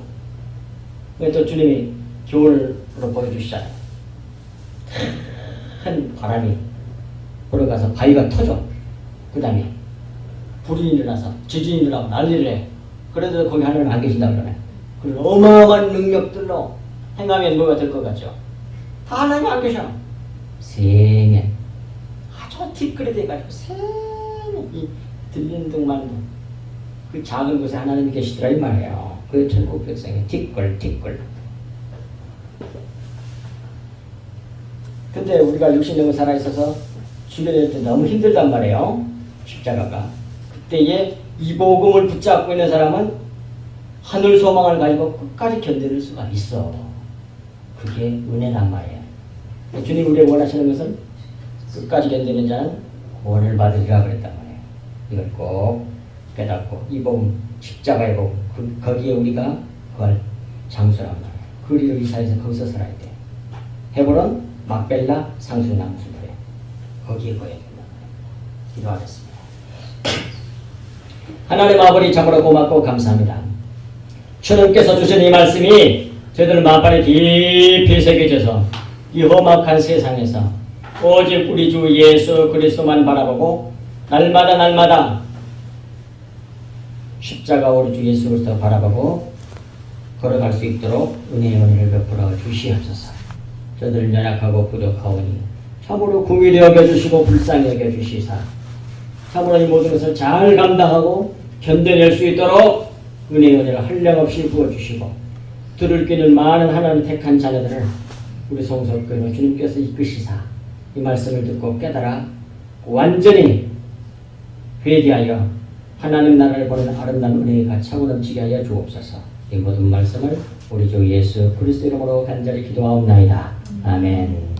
또 주님이 교훈으로 보여주시잖아요. 큰 바람이 불어가서 바위가 터져. 그 다음에 불이 일어나서 지진이 일어나고 난리를 해. 그래도 거기 하나님 안 계신다고 그러네. 그런 어마어마한 능력들로 행하면 뭐가 될 것 같죠? 다 하나님 안 계셔. 세면 아주 뒷글에 돼가지고 세면 이 들리는 동만 그 작은 곳에 하나님이 계시더라 이 말이에요. 그 천국 백성의 뒷글. 근데 우리가 육신적으로 살아있어서 주변에 때 너무 힘들단 말이에요. 십자가가. 그때에 이 복음을 붙잡고 있는 사람은 하늘 소망을 가지고 끝까지 견뎌낼 수가 있어. 그게 은혜란 말이에요. 주님 우리가 원하시는 것은 끝까지 견디는 자는 구원을 받으리라 그랬단 말이에요. 이걸 꼭 깨닫고 이 복음 십자가의 복음 거기에 우리가 그걸 장수란 말이에요. 그리로 이사해서 거기서 살아야 돼. 헤브론, 막벨라, 상수나무 숲에 거기에 거해야 된단 말이에요. 기도하겠습니다. 하나님 아버지 참으로 고맙고 감사합니다. 주님께서 주신 이 말씀이 저희들 마음판에 깊이 새겨져서 이 험악한 세상에서 오직 우리 주 예수 그리스도만 바라보고 날마다 십자가 우리 주 예수 그리스도 바라보고 걸어갈 수 있도록 은혜를 베풀어 주시옵소서. 저들은 연약하고 부족하오니 참으로 긍휼히 여겨주시고 불쌍히 여겨주시사 참으로 이 모든 것을 잘 감당하고 견뎌낼 수 있도록 은혜를 한량없이 부어주시고 들을 끼는 많은 하나님 택한 자녀들을 우리 성석교회로 주님께서 이끄시사 이 말씀을 듣고 깨달아 완전히 회개하여 하나님 나라를 보는 아름다운 은혜가 차고 넘치게 하여 주옵소서. 이 모든 말씀을 우리 주 예수 그리스도 이름으로 간절히 기도하옵나이다. 아멘.